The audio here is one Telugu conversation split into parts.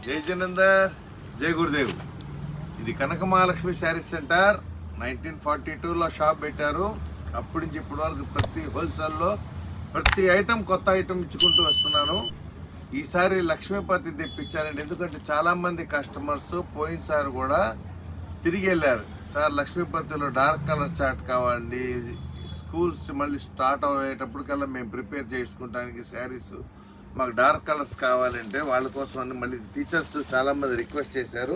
జై జనందర్, జై గురుదేవ్. ఇది కనక మహాలక్ష్మి శారీస్ సెంటర్ 1942లో షాప్ పెట్టారు. అప్పటి నుంచి ఇప్పటి వరకు ప్రతి హోల్సేల్లో ప్రతి ఐటెం కొత్త ఐటెం ఇచ్చుకుంటూ వస్తున్నాను. ఈసారి లక్ష్మీపతి తెప్పించానండి. ఎందుకంటే చాలామంది కస్టమర్స్ పోయినసారి కూడా తిరిగి వెళ్ళారు. సార్ లక్ష్మీపతిలో డార్క్ కలర్ చార్ట్ కావాలండి, స్కూల్స్ మళ్ళీ స్టార్ట్ అయ్యేటప్పటికల్లా మేము ప్రిపేర్ చేసుకుంటానికి శారీస్ మాకు డార్క్ కలర్స్ కావాలంటే వాళ్ళ కోసం అని మళ్ళీ టీచర్స్ చాలామంది రిక్వెస్ట్ చేశారు.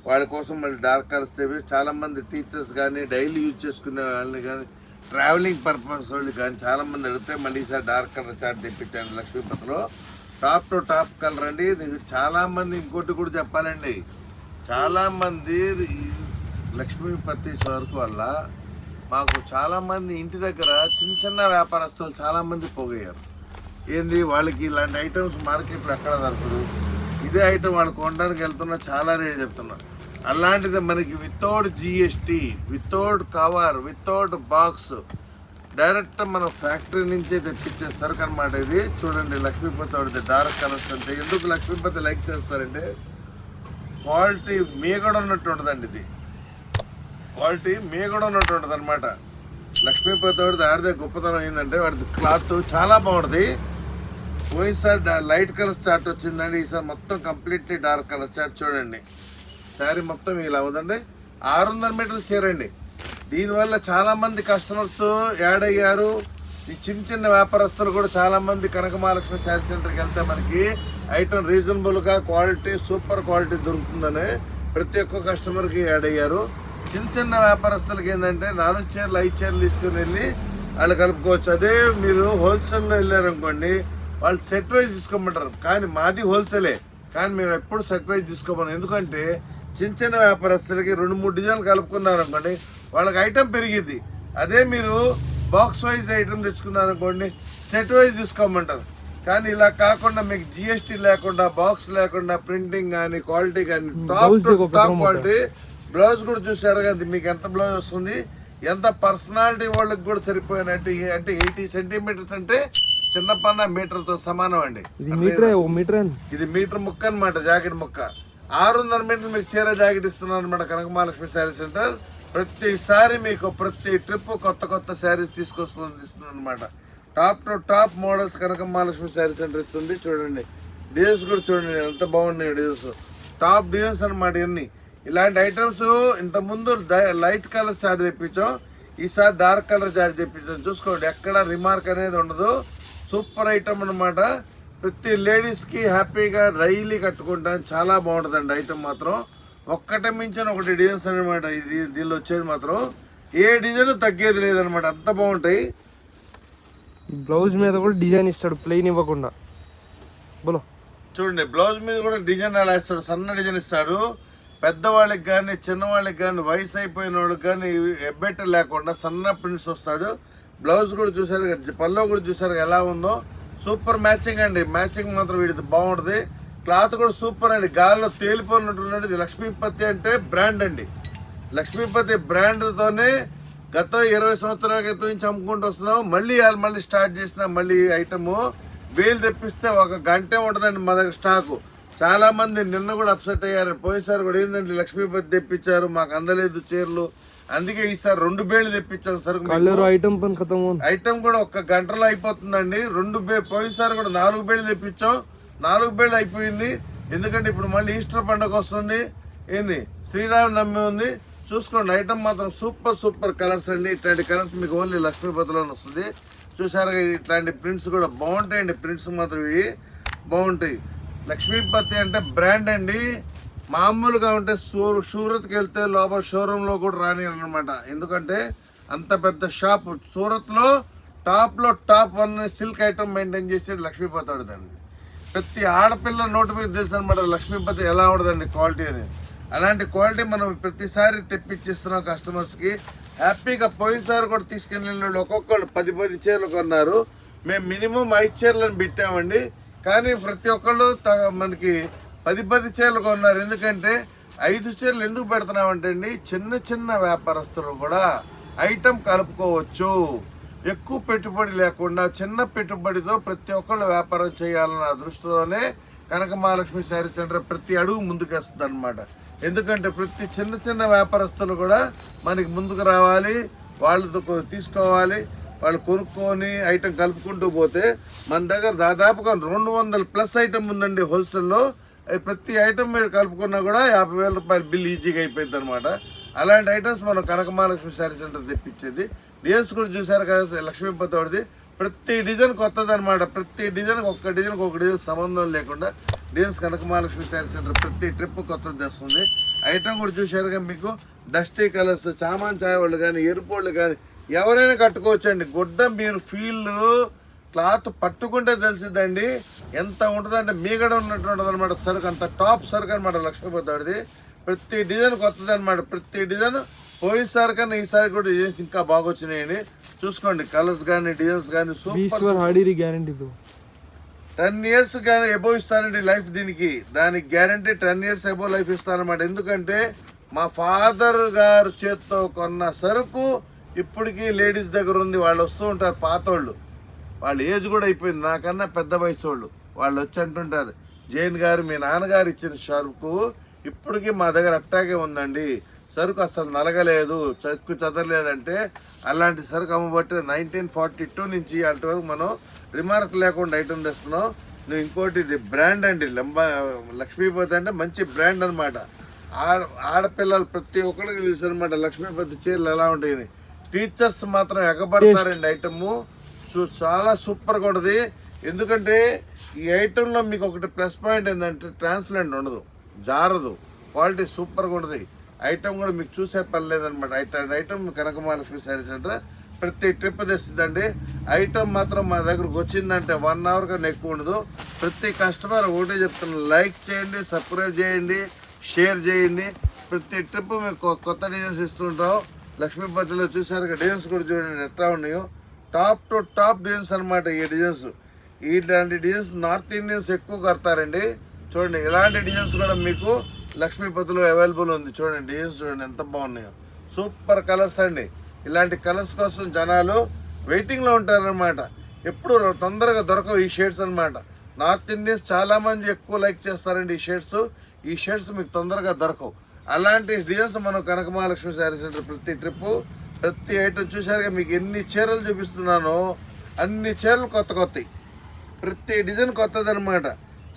వాళ్ళ కోసం మళ్ళీ డార్క్ కలర్స్ తెవి చాలామంది టీచర్స్ కానీ డైలీ యూజ్ చేసుకునే వాళ్ళని కానీ ట్రావెలింగ్ పర్పస్ వాళ్ళు కానీ చాలామంది అడిగితే మళ్ళీ ఈసారి డార్క్ కలర్ చార్ట్ తెప్పించాను లక్ష్మీపతిలో. టాప్ టు టాప్ కలర్ అండి. చాలామంది ఇంకోటి కూడా చెప్పాలండి, చాలామంది లక్ష్మీపతి వర్క్ వల్ల మాకు చాలామంది ఇంటి దగ్గర చిన్న చిన్న వ్యాపారస్తులు చాలామంది పోగయ్యారు. ఏంది వాళ్ళకి ఇలాంటి ఐటమ్స్ మార్కెట్లో ఎక్కడ దొరకదు, ఇదే ఐటమ్ వాళ్ళు కొనడానికి వెళ్తున్నా చాలా రేట్ చెప్తున్నారు. అలాంటిది మనకి without GST, without cover, without box direct మన ఫ్యాక్టరీ నుంచే తెప్పించే సరుకు అనమాట. ఇది చూడండి లక్ష్మీపతి వాడితే డార్క్ కలర్స్ అంటే ఎందుకు లక్ష్మీపతి లైక్ చేస్తారంటే క్వాలిటీ మీగడ ఉన్నట్టు ఉంటుందండి. ఇది క్వాలిటీ మీగడ ఉన్నట్టు ఉంటుంది అనమాట. లక్ష్మీపతి వాడిది ఆడితే గొప్పతనం ఏంటంటే వాడిది క్లాత్ చాలా బాగుంటుంది. పోయినసారి లైట్ కలర్ చార్ట్ వచ్చిందండి, ఈసారి మొత్తం కంప్లీట్లీ డార్క్ కలర్ చార్ట్. చూడండి శారీ మొత్తం ఇలా ఉందండి. 600 మీటర్లు చీరండి. దీనివల్ల చాలామంది కస్టమర్స్ యాడ్ అయ్యారు. ఈ చిన్న చిన్న వ్యాపారస్తులు కూడా చాలామంది కనక మహాలక్ష్మి శారీ సెంటర్కి వెళ్తే మనకి ఐటమ్ రీజనబుల్గా క్వాలిటీ సూపర్ క్వాలిటీ దొరుకుతుందని ప్రతి ఒక్క కస్టమర్కి యాడ్ అయ్యారు. చిన్న చిన్న వ్యాపారస్తులకి ఏంటంటే 4 చీరలు 5 చీరలు తీసుకుని వెళ్ళి వాళ్ళు కలుపుకోవచ్చు. అదే మీరు హోల్సేల్లో వెళ్ళారనుకోండి వాళ్ళు సెట్ వైజ్ తీసుకోమంటారు. కానీ మాది హోల్సేలే, కానీ మేము ఎప్పుడు సెట్ వైజ్ తీసుకోమని. ఎందుకంటే చిన్న చిన్న వ్యాపారస్తులకి 2-3 డిజైన్లు కలుపుకున్నారనుకోండి వాళ్ళకి ఐటెం పెరిగిద్ది. అదే మీరు బాక్స్ వైజ్ ఐటెం తెచ్చుకున్నారనుకోండి సెట్ వైజ్ తీసుకోమంటారు. కానీ ఇలా కాకుండా మీకు జిఎస్టీ లేకుండా బాక్స్ లేకుండా ప్రింటింగ్ కానీ క్వాలిటీ కానీ టాప్ క్వాలిటీ. బ్లౌజ్ కూడా చూసారు కదా మీకు ఎంత బ్లౌజ్ వస్తుంది, ఎంత పర్సనాలిటీ వాళ్ళకి కూడా సరిపోయినట్టు. అంటే 80 సెంటీమీటర్స్ అంటే చిన్న పన్న మీటర్తో సమానం అండి. ఇది మీటర్ ముక్క అనమాట, జాకెట్ ముక్క. 600 మీటర్లు మీకు చీర జాకెట్ ఇస్తున్నాను అనమాట కనక మహాలక్ష్మి శారీ సెంటర్. ప్రతిసారి మీకు ప్రతి ట్రిప్ కొత్త కొత్త శారీస్ తీసుకొస్తుంది అనమాట. Top to top models Kanaka Mahalakshmi sari centre ఇస్తుంది. చూడండి డిజైన్స్ కూడా చూడండి ఎంత బాగున్నాయి డిజైన్స్, టాప్ డిజైన్స్ అనమాట. ఇవన్నీ ఇలాంటి ఐటమ్స్ ఇంతకుముందు లైట్ కలర్ చార్ట్ తెప్పించాం, ఈసారి డార్క్ కలర్ చార్ట్ తెప్పించాం. చూసుకోండి ఎక్కడ రిమార్క్ అనేది ఉండదు. సూపర్ ఐటమ్ అనమాట. ప్రతి లేడీస్కి హ్యాపీగా డైలీ కట్టుకుంటాను, చాలా బాగుంటుందండి ఐటమ్ మాత్రం. ఒక్కటే మించిన ఒకటి డిజైన్స్ అనమాట. ఇది దీనిలో వచ్చేది మాత్రం ఏ డిజైన్ తగ్గేది లేదనమాట, అంత బాగుంటాయి. బ్లౌజ్ మీద కూడా డిజైన్ ఇస్తాడు, ప్లెయిన్ ఇవ్వకుండా. బోలో చూడండి బ్లౌజ్ మీద కూడా డిజైన్ అలా ఇస్తాడు, సన్న డిజైన్ ఇస్తాడు. పెద్దవాళ్ళకి కానీ చిన్నవాళ్ళకి కానీ వయసు అయిపోయిన వాళ్ళకి కానీ ఎబ్బెట్ట లేకుండా సన్న ప్రింట్స్ వస్తాడు. బ్లౌజ్ కూడా చూసారు, పల్లో కూడా చూసారు ఎలా ఉందో. సూపర్ మ్యాచింగ్ అండి. మ్యాచింగ్ మాత్రం వీడిది బాగుంటుంది. క్లాత్ కూడా సూపర్ అండి, గాల్లో తేలిపోయినట్టు. ఇది లక్ష్మీపతి అంటే బ్రాండ్ అండి. లక్ష్మీపతి బ్రాండ్తోనే గత 20 సంవత్సరాల క్రితం నుంచి అమ్ముకుంటూ వస్తున్నాం. మళ్ళీ స్టార్ట్ చేసిన మళ్ళీ ఐటము వేలు తెప్పిస్తే 1 గంటే ఉంటుందండి మా దగ్గర స్టాకు. చాలా మంది నిన్న కూడా అప్సెట్ అయ్యారు. పోయినసారి కూడా ఏంటంటే లక్ష్మీపతి తెప్పించారు మాకు అందలేదు చీరలు, అందుకే ఈసారి 2 బేళ్ళు తెప్పించాం సరుకు. ఐటమ్ కూడా 1 గంటలో అయిపోతుందండి. 2 పోయినసారి కూడా 4 బేళ్ళు తెప్పించాం, 4 బేళ్ళు అయిపోయింది. ఎందుకంటే ఇప్పుడు మళ్ళీ ఈస్టర్ పండుగ వస్తుంది, ఏంది శ్రీరామనవమి ఉంది. చూసుకోండి ఐటమ్ మాత్రం సూపర్ కలర్స్ అండి. ఇట్లాంటి కలర్స్ మీకు ఓన్లీ లక్ష్మీపతిలోనే వస్తుంది. చూసారు ఇట్లాంటి ప్రింట్స్ కూడా బాగుంటాయండి. ప్రింట్స్ మాత్రం ఇవి బాగుంటాయి. లక్ష్మీపతి అంటే బ్రాండ్ అండి. మామూలుగా ఉంటే సూరత్కి వెళ్తే లోపల షోరూంలో కూడా రాని అనమాట. ఎందుకంటే అంత పెద్ద షాప్. సూరత్లో టాప్లో టాప్ 1 సిల్క్ ఐటమ్ మెయింటైన్ చేసేది లక్ష్మీపతి అవుతుందండి. ప్రతి ఆడపిల్ల నోటి మీద తెలుసు అనమాట లక్ష్మీపతి ఎలా ఉంటుందండి క్వాలిటీ అనేది. అలాంటి క్వాలిటీ మనం ప్రతిసారి తెప్పించిస్తున్నాం కస్టమర్స్కి హ్యాపీగా. పోయినసారి కూడా తీసుకెళ్ళిన వాళ్ళు ఒక్కొక్కళ్ళు 10 చీరలు కొన్నారు. మేము మినిమం 5 చీరలను పెట్టామండి. కానీ ప్రతి ఒక్కళ్ళు మనకి 10 చీరలు కొన్నారు. ఎందుకంటే 5 చీరలు ఎందుకు పెడుతున్నామంటే అండి చిన్న వ్యాపారస్తులు కూడా ఐటమ్ కలుపుకోవచ్చు. ఎక్కువ పెట్టుబడి లేకుండా చిన్న పెట్టుబడితో ప్రతి ఒక్కళ్ళు వ్యాపారం చేయాలన్న దృష్టిలోనే కనక మహాలక్ష్మి శారీ సెంటర్ ప్రతి అడుగు ముందుకేస్తుంది అనమాట. ఎందుకంటే ప్రతి చిన్న చిన్న వ్యాపారస్తులు కూడా మనకి ముందుకు రావాలి, వాళ్ళతో తీసుకోవాలి, వాళ్ళు కొనుక్కొని ఐటెం కలుపుకుంటూ పోతే మన దగ్గర దాదాపుగా 200+ ఐటెం ఉందండి హోల్సేల్లో. ప్రతి ఐటెం మీరు కలుపుకున్నా కూడా 50,000 రూపాయల బిల్ ఈజీగా అయిపోయింది అనమాట. అలాంటి ఐటమ్స్ మనం కనక మహాలక్ష్మి శారీ సెంటర్ తెప్పించేది. డిజైన్స్ కూడా చూసారు కదా లక్ష్మీపతిది, ప్రతి డిజైన్ కొత్తది అనమాట. ప్రతి డిజైన్కి ఒక డిజైన్ సంబంధం లేకుండా డిజైన్స్ కనక మహాలక్ష్మి శారీ సెంటర్ ప్రతి ట్రిప్ కొత్తది తెస్తుంది. ఐటమ్ కూడా చూసారుగా మీకు డస్టీ కలర్స్, చామాన్ ఛాయ్ వాళ్ళు కానీ ఎరుపు వాళ్ళు కానీ ఎవరైనా కట్టుకోవచ్చండి. గుడ్డ మీరు ఫీల్ క్లాత్ పట్టుకుంటే తెలిసిద్దండి ఎంత ఉంటుందంటే మీగడ ఉన్నట్టు ఉంటుంది అనమాట. సరుకు అంత టాప్ సరుకు అనమాట లక్ష్మీపతిది. ప్రతి డిజైన్ కొత్తది అనమాట. ప్రతి డిజైన్ పోయినసారి కన్నా ఈసారి కూడా డిజైన్స్ ఇంకా బాగా వచ్చినాయండి. చూసుకోండి కలర్స్ కానీ డిజైన్స్ కానీ సూపర్. 10 years కానీ ఎబో ఇస్తానండి లైఫ్ దీనికి. దానికి గ్యారంటీ 10 years ఎబో లైఫ్ ఇస్తానమాట. ఎందుకంటే మా ఫాదర్ గారు చేత్తో కొన్న సరుకు ఇప్పటికీ లేడీస్ దగ్గర ఉంది. వాళ్ళు వస్తూ ఉంటారు పాతోళ్ళు, వాళ్ళ ఏజ్ కూడా అయిపోయింది, నాకన్నా పెద్ద వయసు వాళ్ళు వచ్చి అంటుంటారు, జైన్ గారు మీ నాన్నగారు ఇచ్చిన సరుకు ఇప్పటికీ మా దగ్గర అట్టాగే ఉందండి, సరుకు అసలు నలగలేదు, చెక్కు చదరలేదంటే అలాంటి సరుకు అమ్మబట్టి 1942 నుంచి అంతవరకు మనం రిమార్క్ లేకుండా ఐటమ్ తెస్తున్నాం. నువ్వు ఇంకోటి ఇది బ్రాండ్ అండి, లక్ష్మీపతి అంటే మంచి బ్రాండ్ అనమాట. ఆడపిల్లలు ప్రతి ఒక్కరికి తెలుసు అనమాట లక్ష్మీపతి చీరలు ఎలా ఉంటాయని. టీచర్స్ మాత్రం ఎగబడతారండి ఐటము. చాలా సూపర్గా ఉంటుంది. ఎందుకంటే ఈ ఐటెంలో మీకు ఒకటి ప్లస్ పాయింట్ ఏంటంటే ట్రాన్స్పరెంట్ ఉండదు, జారదు, క్వాలిటీ సూపర్గా ఉంటుంది. ఐటమ్ కూడా మీకు చూసే పని లేదనమాట. ఐటమ్ కనక మహాలక్ష్మి శారీ సెంటర్ ప్రతి ట్రిప్ తెస్తుందండి. ఐటమ్ మాత్రం మా దగ్గరకు వచ్చిందంటే 1 hour కన్నా ఎక్కువ ఉండదు. ప్రతి కస్టమర్ ఒకటే చెప్తున్నాను, లైక్ చేయండి, సబ్స్క్రైబ్ చేయండి, షేర్ చేయండి. ప్రతి ట్రిప్ మీకు కొత్త డిజైన్స్ ఇస్తుంటాం. లక్ష్మీపతిలో చూసారు డిజైన్స్ కూడా చూడండి ఎట్లా ఉన్నాయో, టాప్ టు టాప్ డిజైన్స్ అనమాట. ఈ డిజైన్స్ ఇలాంటి డిజైన్స్ నార్త్ ఇండియన్స్ ఎక్కువ కడతారండి. చూడండి ఇలాంటి డిజైన్స్ కూడా మీకు లక్ష్మీపతిలో అవైలబుల్ ఉంది. చూడండి డిజైన్స్ చూడండి ఎంత బాగున్నాయో, సూపర్ కలర్స్ అండి. ఇలాంటి కలర్స్ కోసం జనాలు వెయిటింగ్లో ఉంటారనమాట. ఎప్పుడు తొందరగా దొరకవు ఈ షేడ్స్ అనమాట. నార్త్ ఇండియన్స్ చాలామంది ఎక్కువ లైక్ చేస్తారండి ఈ షేడ్స్ మీకు తొందరగా దొరకవు. అలాంటి డిజైన్స్ మనం కనక మహాలక్ష్మి శారీ సెంటర్ ప్రతి ట్రిప్పు ప్రతి ఐటమ్ చూసారుగా మీకు ఎన్ని చీరలు చూపిస్తున్నానో అన్ని చీరలు కొత్తవి, ప్రతి డిజైన్ కొత్తది అనమాట.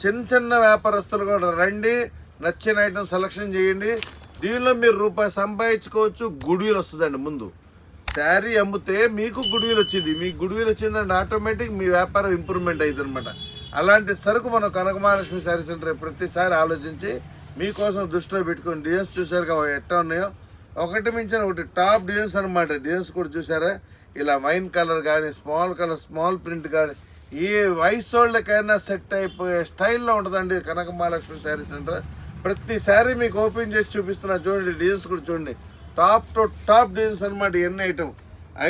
చిన్న వ్యాపారస్తులు కూడా రండి, నచ్చిన ఐటమ్ సెలెక్షన్ చేయండి. దీనిలో మీరు రూపాయి సంపాదించుకోవచ్చు, గుడ్విల్ వస్తుందండి. ముందు శారీ అమ్మితే మీకు గుడ్విల్ వచ్చింది, మీకు గుడ్విల్ వచ్చిందంటే ఆటోమేటిక్ మీ వ్యాపారం ఇంప్రూవ్మెంట్ అవుతుంది అనమాట. అలాంటి సరుకు మనం కనక మహాలక్ష్మి శారీ సెంటర్ ప్రతిసారి ఆలోచించి మీకోసం దృష్టిలో పెట్టుకుని డిజైన్స్ చూసారుగా ఎట్లా ఉన్నాయో, ఒకటి మించిన ఒకటి టాప్ డిజైన్స్ అనమాట. డిజైన్స్ కూడా చూసారా, ఇలా వైన్ కలర్ కానీ స్మాల్ కలర్ స్మాల్ ప్రింట్ కానీ ఏ వయసు వాళ్ళకైనా సెట్ అయిపోయే స్టైల్లో ఉంటుందండి కనక మహాలక్ష్మి శారీ సెంటర్. ప్రతి శారీ మీకు ఓపెన్ చేసి చూపిస్తున్నా చూడండి. డిజైన్స్ కూడా చూడండి, టాప్ టు టాప్ డిజైన్స్ అనమాట. ఎన్ని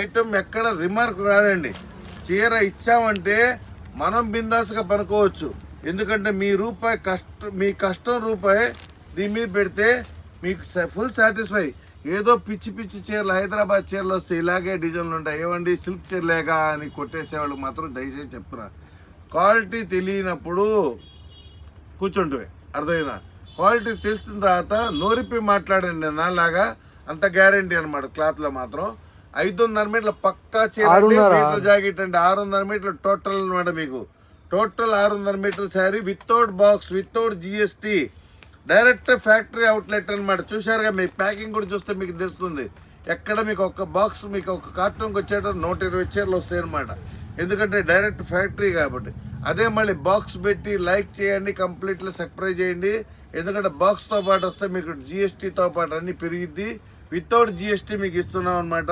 ఐటమ్ ఎక్కడ రిమార్క్ రాదండి. చీర ఇచ్చామంటే మనం బిందాసుగా పనుకోవచ్చు. ఎందుకంటే మీ కష్టం రూపాయి దీని మీద పెడితే మీకు ఫుల్ సాటిస్ఫై. ఏదో పిచ్చి చీరలు హైదరాబాద్ చీరలు వస్తే ఇలాగే డిజైన్లు ఉంటాయి, ఏమండి సిల్క్ చీరలేగా అని కొట్టేసేవాళ్ళు మాత్రం దయచేసి చెప్తున్నా. క్వాలిటీ తెలియనప్పుడు కూర్చుంటే అర్థమైందా, క్వాలిటీ తెలిసిన తర్వాత నోరిప్పి మాట్లాడండి. నాలాగా అంత గ్యారంటీ అనమాట. క్లాత్లో మాత్రం 5.5 మీటర్ల పక్కా చీర, మీటర్ జాకెట్ అంటే 6.5 మీటర్లు టోటల్ అనమాట. మీకు టోటల్ 6.5 మీటర్ల sari without box, without GST, direct factory outlet అనమాట. చూసారుగా మీ ప్యాకింగ్ కూడా చూస్తే మీకు తెలుస్తుంది. ఎక్కడ మీకు ఒక బాక్స్ మీకు ఒక కార్టూన్కి వచ్చేట 120 చీరలు వస్తాయి అనమాట. ఎందుకంటే డైరెక్ట్ ఫ్యాక్టరీ కాబట్టి. అదే మళ్ళీ బాక్స్ పెట్టి లైక్ చేయండి, కంప్లీట్లీ సబ్స్క్రైబ్ చేయండి. ఎందుకంటే బాక్స్తో పాటు వస్తే మీకు GSTతో పాటు అన్నీ పెరిగిద్ది. వితౌట్ GST మీకు ఇస్తున్నాం అనమాట.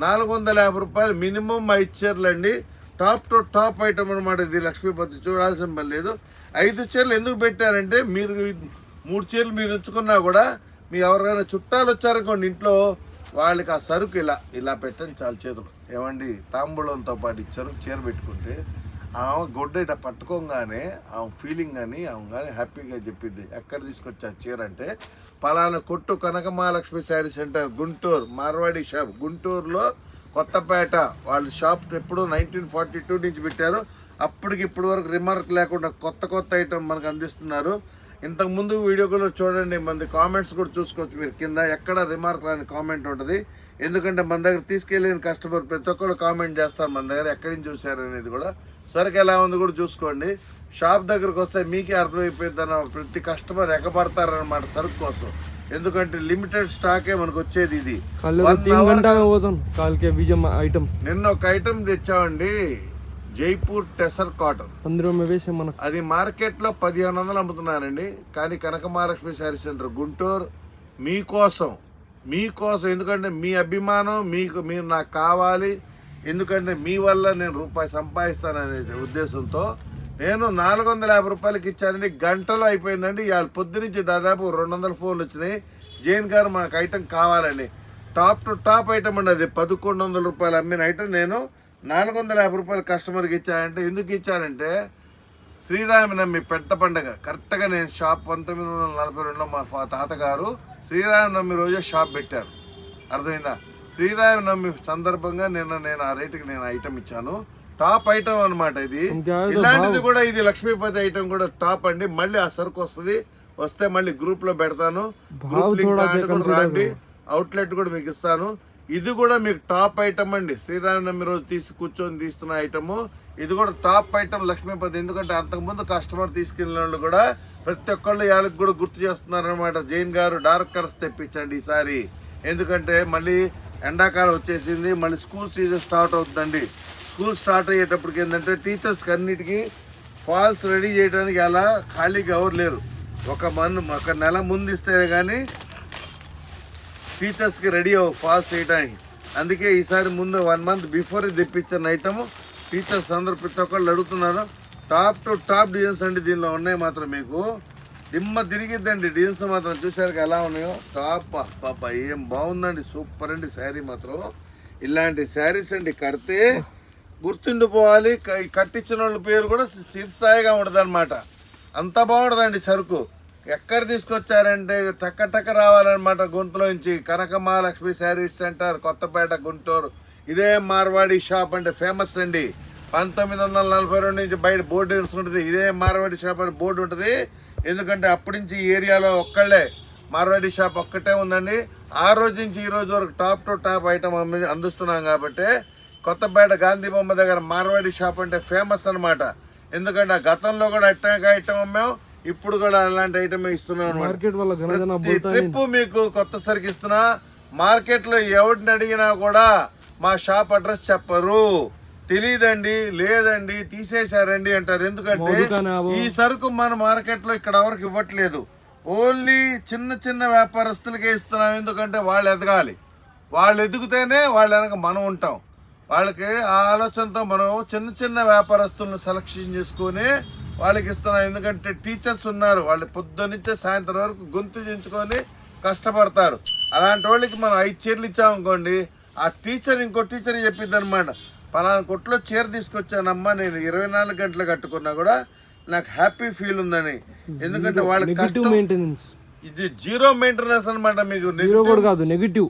450 రూపాయలు మినిమం 5 చీరలు అండి. టాప్ టు టాప్ ఐటమ్ అనమాట. ఇది లక్ష్మీపతి చూడాల్సిన పని లేదు. 5 చీరలు ఎందుకు పెట్టారంటే మీరు 3 చీరలు మీరు ఉంచుకున్నా కూడా మీ ఎవరికైనా చుట్టాలు వచ్చారనుకోండి ఇంట్లో, వాళ్ళకి ఆ సరుకు ఇలా పెట్టండి చాలు చేతులు. ఏమండి తాంబూలంతో పాటు ఇచ్చారు చీర పెట్టుకుంటే ఆమె గొడ్డ ఇట పట్టుకోగానే ఆమె ఫీలింగ్ కానీ ఆమె కానీ హ్యాపీగా చెప్పింది. ఎక్కడ తీసుకొచ్చా చీర అంటే పలానా కొట్టు కనక Mahalakshmi sari centre Guntur, Marwadi shop గుంటూరులో కొత్తపేట. వాళ్ళ షాప్ ఎప్పుడు 1942 నుంచి పెట్టారు. అప్పటికి ఇప్పటి వరకు రిమార్క్ లేకుండా కొత్త ఐటమ్ మనకు అందిస్తున్నారు. ఇంతకుముందు వీడియోలో చూడండి, మన కామెంట్స్ కూడా చూసుకోవచ్చు మీరు. కింద ఎక్కడ రిమార్క్ రాని కామెంట్ ఉంటుంది. ఎందుకంటే మన దగ్గర తీసుకెళ్ళిన కస్టమర్ ప్రతి ఒక్కరు కామెంట్ చేస్తారు మన దగ్గర ఎక్కడి నుంచి చూసారు అనేది కూడా. సరుకు ఎలా ఉంది కూడా చూసుకోండి. షాప్ దగ్గరకు వస్తే మీకే అర్థమైపోయింది ప్రతి కస్టమర్ ఎగబడతారనమాట సరుకు కోసం. ఎందుకంటే లిమిటెడ్ స్టాకే మనకు వచ్చేది ఇది. నిన్న ఒక ఐటమ్ తెచ్చామండి, జైపూర్ టెసర్ కాటన్. అది మార్కెట్లో 1500 అమ్ముతున్నానండి. కానీ కనక మహాలక్ష్మి శారీ సెంటర్ గుంటూరు మీకోసం ఎందుకంటే మీ అభిమానం మీరు నాకు కావాలి, ఎందుకంటే మీ వల్ల నేను రూపాయి సంపాదిస్తాననే ఉద్దేశంతో నేను 450 రూపాయలకి ఇచ్చానండి. గంటలో అయిపోయిందండి. ఇవాళ పొద్దునుంచి దాదాపు 200 ఫోన్లు వచ్చినాయి. జైన్ గారు మనకు ఐటమ్ కావాలండి. టాప్ టు టాప్ ఐటమ్ అండి. అది 1100 రూపాయలు అమ్మిన ఐటమ్ నేను 450 రూపాయలు కస్టమర్కి ఇచ్చానంటే ఎందుకు ఇచ్చానంటే శ్రీరామనవమి పెద్ద పండగ. కరెక్ట్గా నేను షాప్ 1942లో మా తాతగారు శ్రీరామనవమి రోజే షాప్ పెట్టారు. అర్థమైందా? శ్రీరామనవమి సందర్భంగా నేను ఆ రేటుకి నేను ఐటమ్ ఇచ్చాను. టాప్ ఐటమ్ అనమాట ఇది. ఇలాంటిది కూడా ఇది లక్ష్మీపతి ఐటమ్ కూడా టాప్ అండి. మళ్ళీ ఆ సరుకు వస్తే మళ్ళీ గ్రూప్ లో పెడతాను. గ్రూప్ లింక్ రాండి, అవుట్లెట్ కూడా మీకు ఇస్తాను. ఇది కూడా మీకు టాప్ ఐటమ్ అండి. శ్రీరామనవమి రోజు కూర్చొని తీస్తున్న ఐటమ్ ఇది కూడా టాప్ ఐటమ్ లక్ష్మీపతి. ఎందుకంటే అంతకుముందు కస్టమర్ తీసుకెళ్ళిన వాళ్ళు కూడా ప్రతి ఒక్కళ్ళు వాళ్ళకి కూడా గుర్తు చేస్తున్నారు అనమాట. జైన్ గారు డార్క్ కలర్స్ తెప్పించండి ఈసారి. ఎందుకంటే మళ్ళీ ఎండాకాలం వచ్చేసింది, మళ్ళీ స్కూల్ సీజన్ స్టార్ట్ అవుతుందండి. స్కూల్ స్టార్ట్ అయ్యేటప్పటికి ఏంటంటే టీచర్స్కి అన్నిటికీ ఫాల్స్ రెడీ చేయడానికి అలా ఖాళీగా ఎవరు లేరు. ఒక నెల ముందు ఇస్తే కానీ టీచర్స్కి రెడీ అవ్వ ఫాల్స్ చేయడానికి. అందుకే ఈసారి ముందు 1 మంత్ బిఫోర్ తెప్పించిన ఐటమ్ టీచర్స్ అందరూ ప్రతి ఒక్కళ్ళు అడుగుతున్నారు. టాప్ టు టాప్ డిజైన్స్ అండి. దీనిలో ఉన్నాయి మాత్రం మీకు దిమ్మ తిరిగిద్దండి. డిజైన్స్ మాత్రం చూసారు ఎలా ఉన్నాయో. టాప్ పాప ఏం బాగుందండి, సూపర్ అండి శారీ మాత్రం. ఇలాంటి శారీస్ అండి కడితే గుర్తుండిపోవాలి. కట్టించిన వాళ్ళ పేరు కూడా చిరస్థాయిగా ఉంటుంది అనమాట. అంత బాగుంటుందండి సరుకు. ఎక్కడ తీసుకొచ్చారంటే టక్క రావాలన్నమాట గుంటూరులోంచి. కనక మహాలక్ష్మి శారీస్ సెంటర్ కొత్తపేట గుంటూరు. ఇదే మార్వాడి షాప్ అంటే ఫేమస్ అండి. 1942 నుంచి బయట బోర్డు ఉంటుంది. ఇదే మార్వాడి షాప్ అని బోర్డు ఉంటుంది. ఎందుకంటే అప్పటి నుంచి ఈ ఏరియాలో ఒక్కళ్ళే మార్వాడి షాప్ ఒక్కటే ఉందండి. ఆ రోజు నుంచి ఈ రోజు వరకు టాప్ టు టాప్ ఐటమ్ అందిస్తున్నాం కాబట్టి కొత్తపేట గాంధీ బొమ్మ దగ్గర మార్వాడి షాప్ అంటే ఫేమస్ అనమాట. ఎందుకంటే గతంలో కూడా ఐటమ్ అమ్మాం, ఇప్పుడు కూడా అలాంటి ఐటమ్ ఇస్తున్నాం అనమాట. ట్రిప్ మీకు కొత్త సరికి ఇస్తున్నా. మార్కెట్లో ఎవరిని అడిగినా కూడా మా షాప్ అడ్రస్ చెప్పరు. తెలీదండి, లేదండి, తీసేశారండి అంటారు. ఎందుకంటే ఈ సరుకు మన మార్కెట్లో ఇక్కడ ఎవరికి ఇవ్వట్లేదు. ఓన్లీ చిన్న వ్యాపారస్తులకే ఇస్తున్నాం. ఎందుకంటే వాళ్ళు ఎదగాలి. వాళ్ళు ఎదిగితేనే వాళ్ళ వెనక మనం ఉంటాం. వాళ్ళకి ఆ ఆలోచనతో మనం చిన్న వ్యాపారస్తులను సెలక్షన్ చేసుకొని వాళ్ళకి ఇస్తున్నాం. ఎందుకంటే టీచర్స్ ఉన్నారు, వాళ్ళు పొద్దున్నుంచే సాయంత్రం వరకు గొంతు చించుకొని కష్టపడతారు. అలాంటి వాళ్ళకి మనం 5 చీరలు ఇచ్చామనుకోండి, ఆ టీచర్ ఇంకో టీచర్ చెప్పిద్ది అనమాట, పలానా కొట్లో చీర తీసుకొచ్చానమ్మా, నేను 24 గంటలు కట్టుకున్నా కూడా నాకు హ్యాపీ ఫీల్ ఉందని. ఎందుకంటే వాళ్ళకి ఇది జీరో మెయింటెనెన్స్ అనమాట. మీకు నెగిటివ్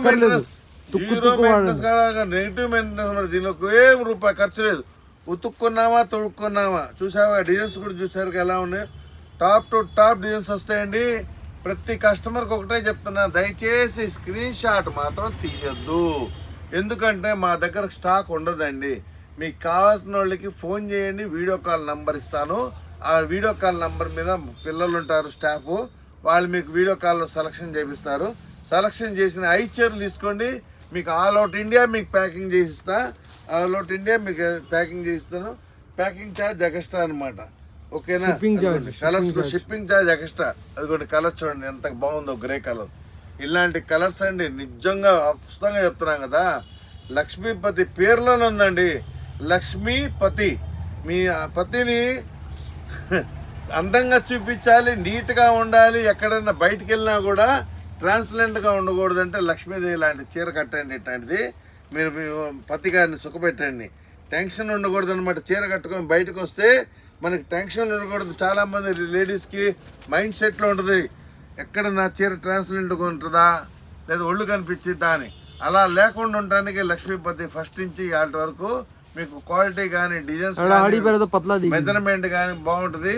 మెయింటెనెన్స్, జీరో మెయింటెనెన్స్ కాదు, నెగిటివ్ మెయింటెనెన్స్. దీనికి ఏం రూపాయి ఖర్చు లేదు. ఉతుక్కున్నామా తొడుక్కున్నామా. చూసావా డిజైన్స్ కూడా చూసారు ఎలా ఉన్నాయి. టాప్ టు టాప్ డిజైన్స్ వస్తాయండి. ప్రతి కస్టమర్కి ఒకటే చెప్తున్నా, దయచేసి స్క్రీన్ షాట్ మాత్రం తీయద్దు. ఎందుకంటే మా దగ్గర స్టాక్ ఉండదండి. మీకు కావాల్సిన వాళ్ళకి ఫోన్ చేయండి, వీడియో కాల్ నంబర్ ఇస్తాను. ఆ వీడియో కాల్ నంబర్ మీద పిల్లలు ఉంటారు, స్టాఫ్, వాళ్ళు మీకు వీడియో కాల్లో సెలక్షన్ చేపిస్తారు. సెలక్షన్ చేసిన 5 చీరలు తీసుకోండి, మీకు ఆల్ అవుట్ ఇండియా మీకు ప్యాకింగ్ చేసిస్తా. ఆల్ అవుట్ ఇండియా మీకు ప్యాకింగ్ చేయిస్తాను. ప్యాకింగ్ ఛార్జ్ ఎక్స్ట్రా అనమాట. ఓకేనా? Colours shipping charge extra. అదిగోండి కలర్ చూడండి ఎంత బాగుందో, గ్రే కలర్. ఇలాంటి కలర్స్ అండి నిజంగా అద్భుతంగా చెప్తున్నాం కదా. లక్ష్మీపతి పేర్లోనే ఉందండి, లక్ష్మీపతి. మీ పతిని అందంగా చూపించాలి, నీట్గా ఉండాలి. ఎక్కడన్నా బయటికి వెళ్ళినా కూడా ట్రాన్స్పరెంట్గా ఉండకూడదంటే లక్ష్మీదేవి లాంటి చీర కట్టండి. ఇట్లాంటిది మీరు మీ పతి గారిని సుఖపెట్టండి. టెన్షన్ ఉండకూడదు అనమాట. చీర కట్టుకొని బయటకు వస్తే మనకి టెన్షన్ ఉండకూడదు. చాలామంది లేడీస్కి మైండ్ సెట్లో ఉంటుంది, ఎక్కడ నా చీర ట్రాన్స్పరెంట్గా ఉంటుందా లేదా ఒళ్ళు కనిపించిద్దా అని. అలా లేకుండా ఉండడానికి లక్ష్మీపతి ఫస్ట్ నుంచి వాటి వరకు మీకు క్వాలిటీ కానీ డిజైన్స్ ఆడి పేరుతో పతలా దిగి మెజర్మెంట్ కానీ బాగుంటుంది.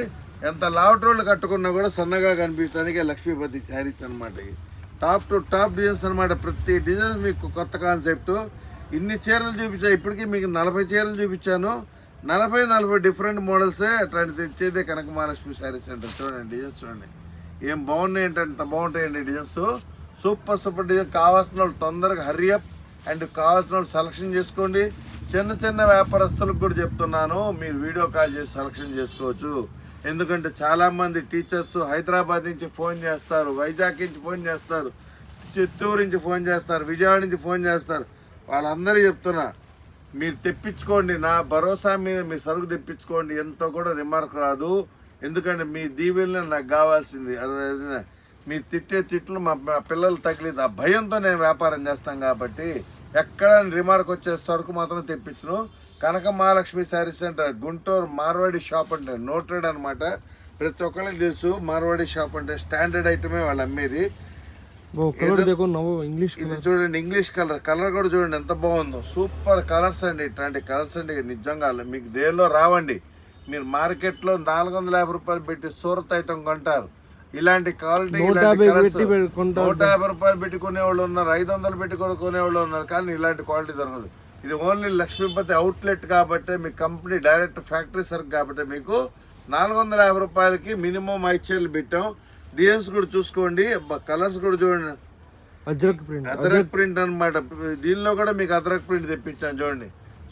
ఎంత లావటోళ్ళు కట్టుకున్నా కూడా సన్నగా కనిపించడానికి లక్ష్మీపతి శారీస్ అనమాట. టాప్ టు టాప్ డిజైన్స్ అనమాట. ప్రతి డిజైన్ మీకు కొత్త కాన్సెప్ట్. ఇన్ని చీరలు చూపించాను, ఇప్పటికీ మీకు 40 చీరలు చూపించాను. 40 డిఫరెంట్ మోడల్సే అట్లాంటి తెచ్చేదే కనక మహాలక్ష్మి శారీస్ సెంటర్. చూడండి డిజైన్స్ చూడండి ఏం బాగున్నాయి అంటే అంత బాగుంటాయండి డిజైన్స్. Super design. కావాల్సిన వాళ్ళు తొందరగా హరియప్ అండ్ కావాల్సిన వాళ్ళు సెలక్షన్ చేసుకోండి. చిన్న వ్యాపారస్తులకు కూడా చెప్తున్నాను, మీరు వీడియో కాల్ చేసి సెలక్షన్ చేసుకోవచ్చు. ఎందుకంటే చాలామంది టీచర్స్ హైదరాబాద్ నుంచి ఫోన్ చేస్తారు, వైజాగ్ నుంచి ఫోన్ చేస్తారు, చిత్తూరు నుంచి ఫోన్ చేస్తారు, విజయవాడ నుంచి ఫోన్ చేస్తారు. వాళ్ళందరికీ చెప్తున్నా, మీరు తెప్పించుకోండి, నా భరోసా మీద మీ సరుకు తెప్పించుకోండి. ఎంతో కూడా రిమార్క్ రాదు. ఎందుకంటే మీ దీవెల్ని నాకు కావాల్సింది. అదే మీరు తిట్టే తిట్లు మా పిల్లలు తగిలేదు. ఆ భయంతో నేను వ్యాపారం చేస్తాను కాబట్టి ఎక్కడ రిమార్క్ వచ్చే సరుకు మాత్రం తెప్పించను. కనక మహాలక్ష్మి శారీస్ సెంటర్ గుంటూరు మార్వాడి షాప్ అంటే నోటెడ్ అనమాట. ప్రతి ఒక్కరికి తెలుసు మార్వాడి షాప్ అంటే స్టాండర్డ్ ఐటమే వాళ్ళు అమ్మేది. ఇది చూడండి ఇంగ్లీష్ కలర్ కూడా చూడండి ఎంత బాగుందో. సూపర్ కలర్స్ అండి. ఇట్లాంటి కలర్స్ అండి నిజంగా మీకు దేనిలో రావండి. మీరు మార్కెట్లో 450 రూపాయలు పెట్టి సూరత్ ఐటమ్ కొంటారు. ఇలాంటి క్వాలిటీ ఇలాంటి కలర్స్ 150 రూపాయలు పెట్టి కొనేవాళ్ళు ఉన్నారు, 500 పెట్టి కూడా కొనేవాళ్ళు ఉన్నారు. కానీ ఇలాంటి క్వాలిటీ దొరకదు. ఇది ఓన్లీ లక్ష్మీపతి అవుట్లెట్ కాబట్టి, మీ కంపెనీ డైరెక్ట్ ఫ్యాక్టరీ సరుకు కాబట్టి మీకు 450 రూపాయలకి మినిమం 5 చీరలు పెట్టాం. డిజైన్స్ కూడా చూసుకోండి, కలర్స్ కూడా చూడండి. అద్రక్ ప్రింట్ అనమాట. దీనిలో కూడా మీకు అద్రక్ ప్రింట్ తెప్పించాను చూడండి.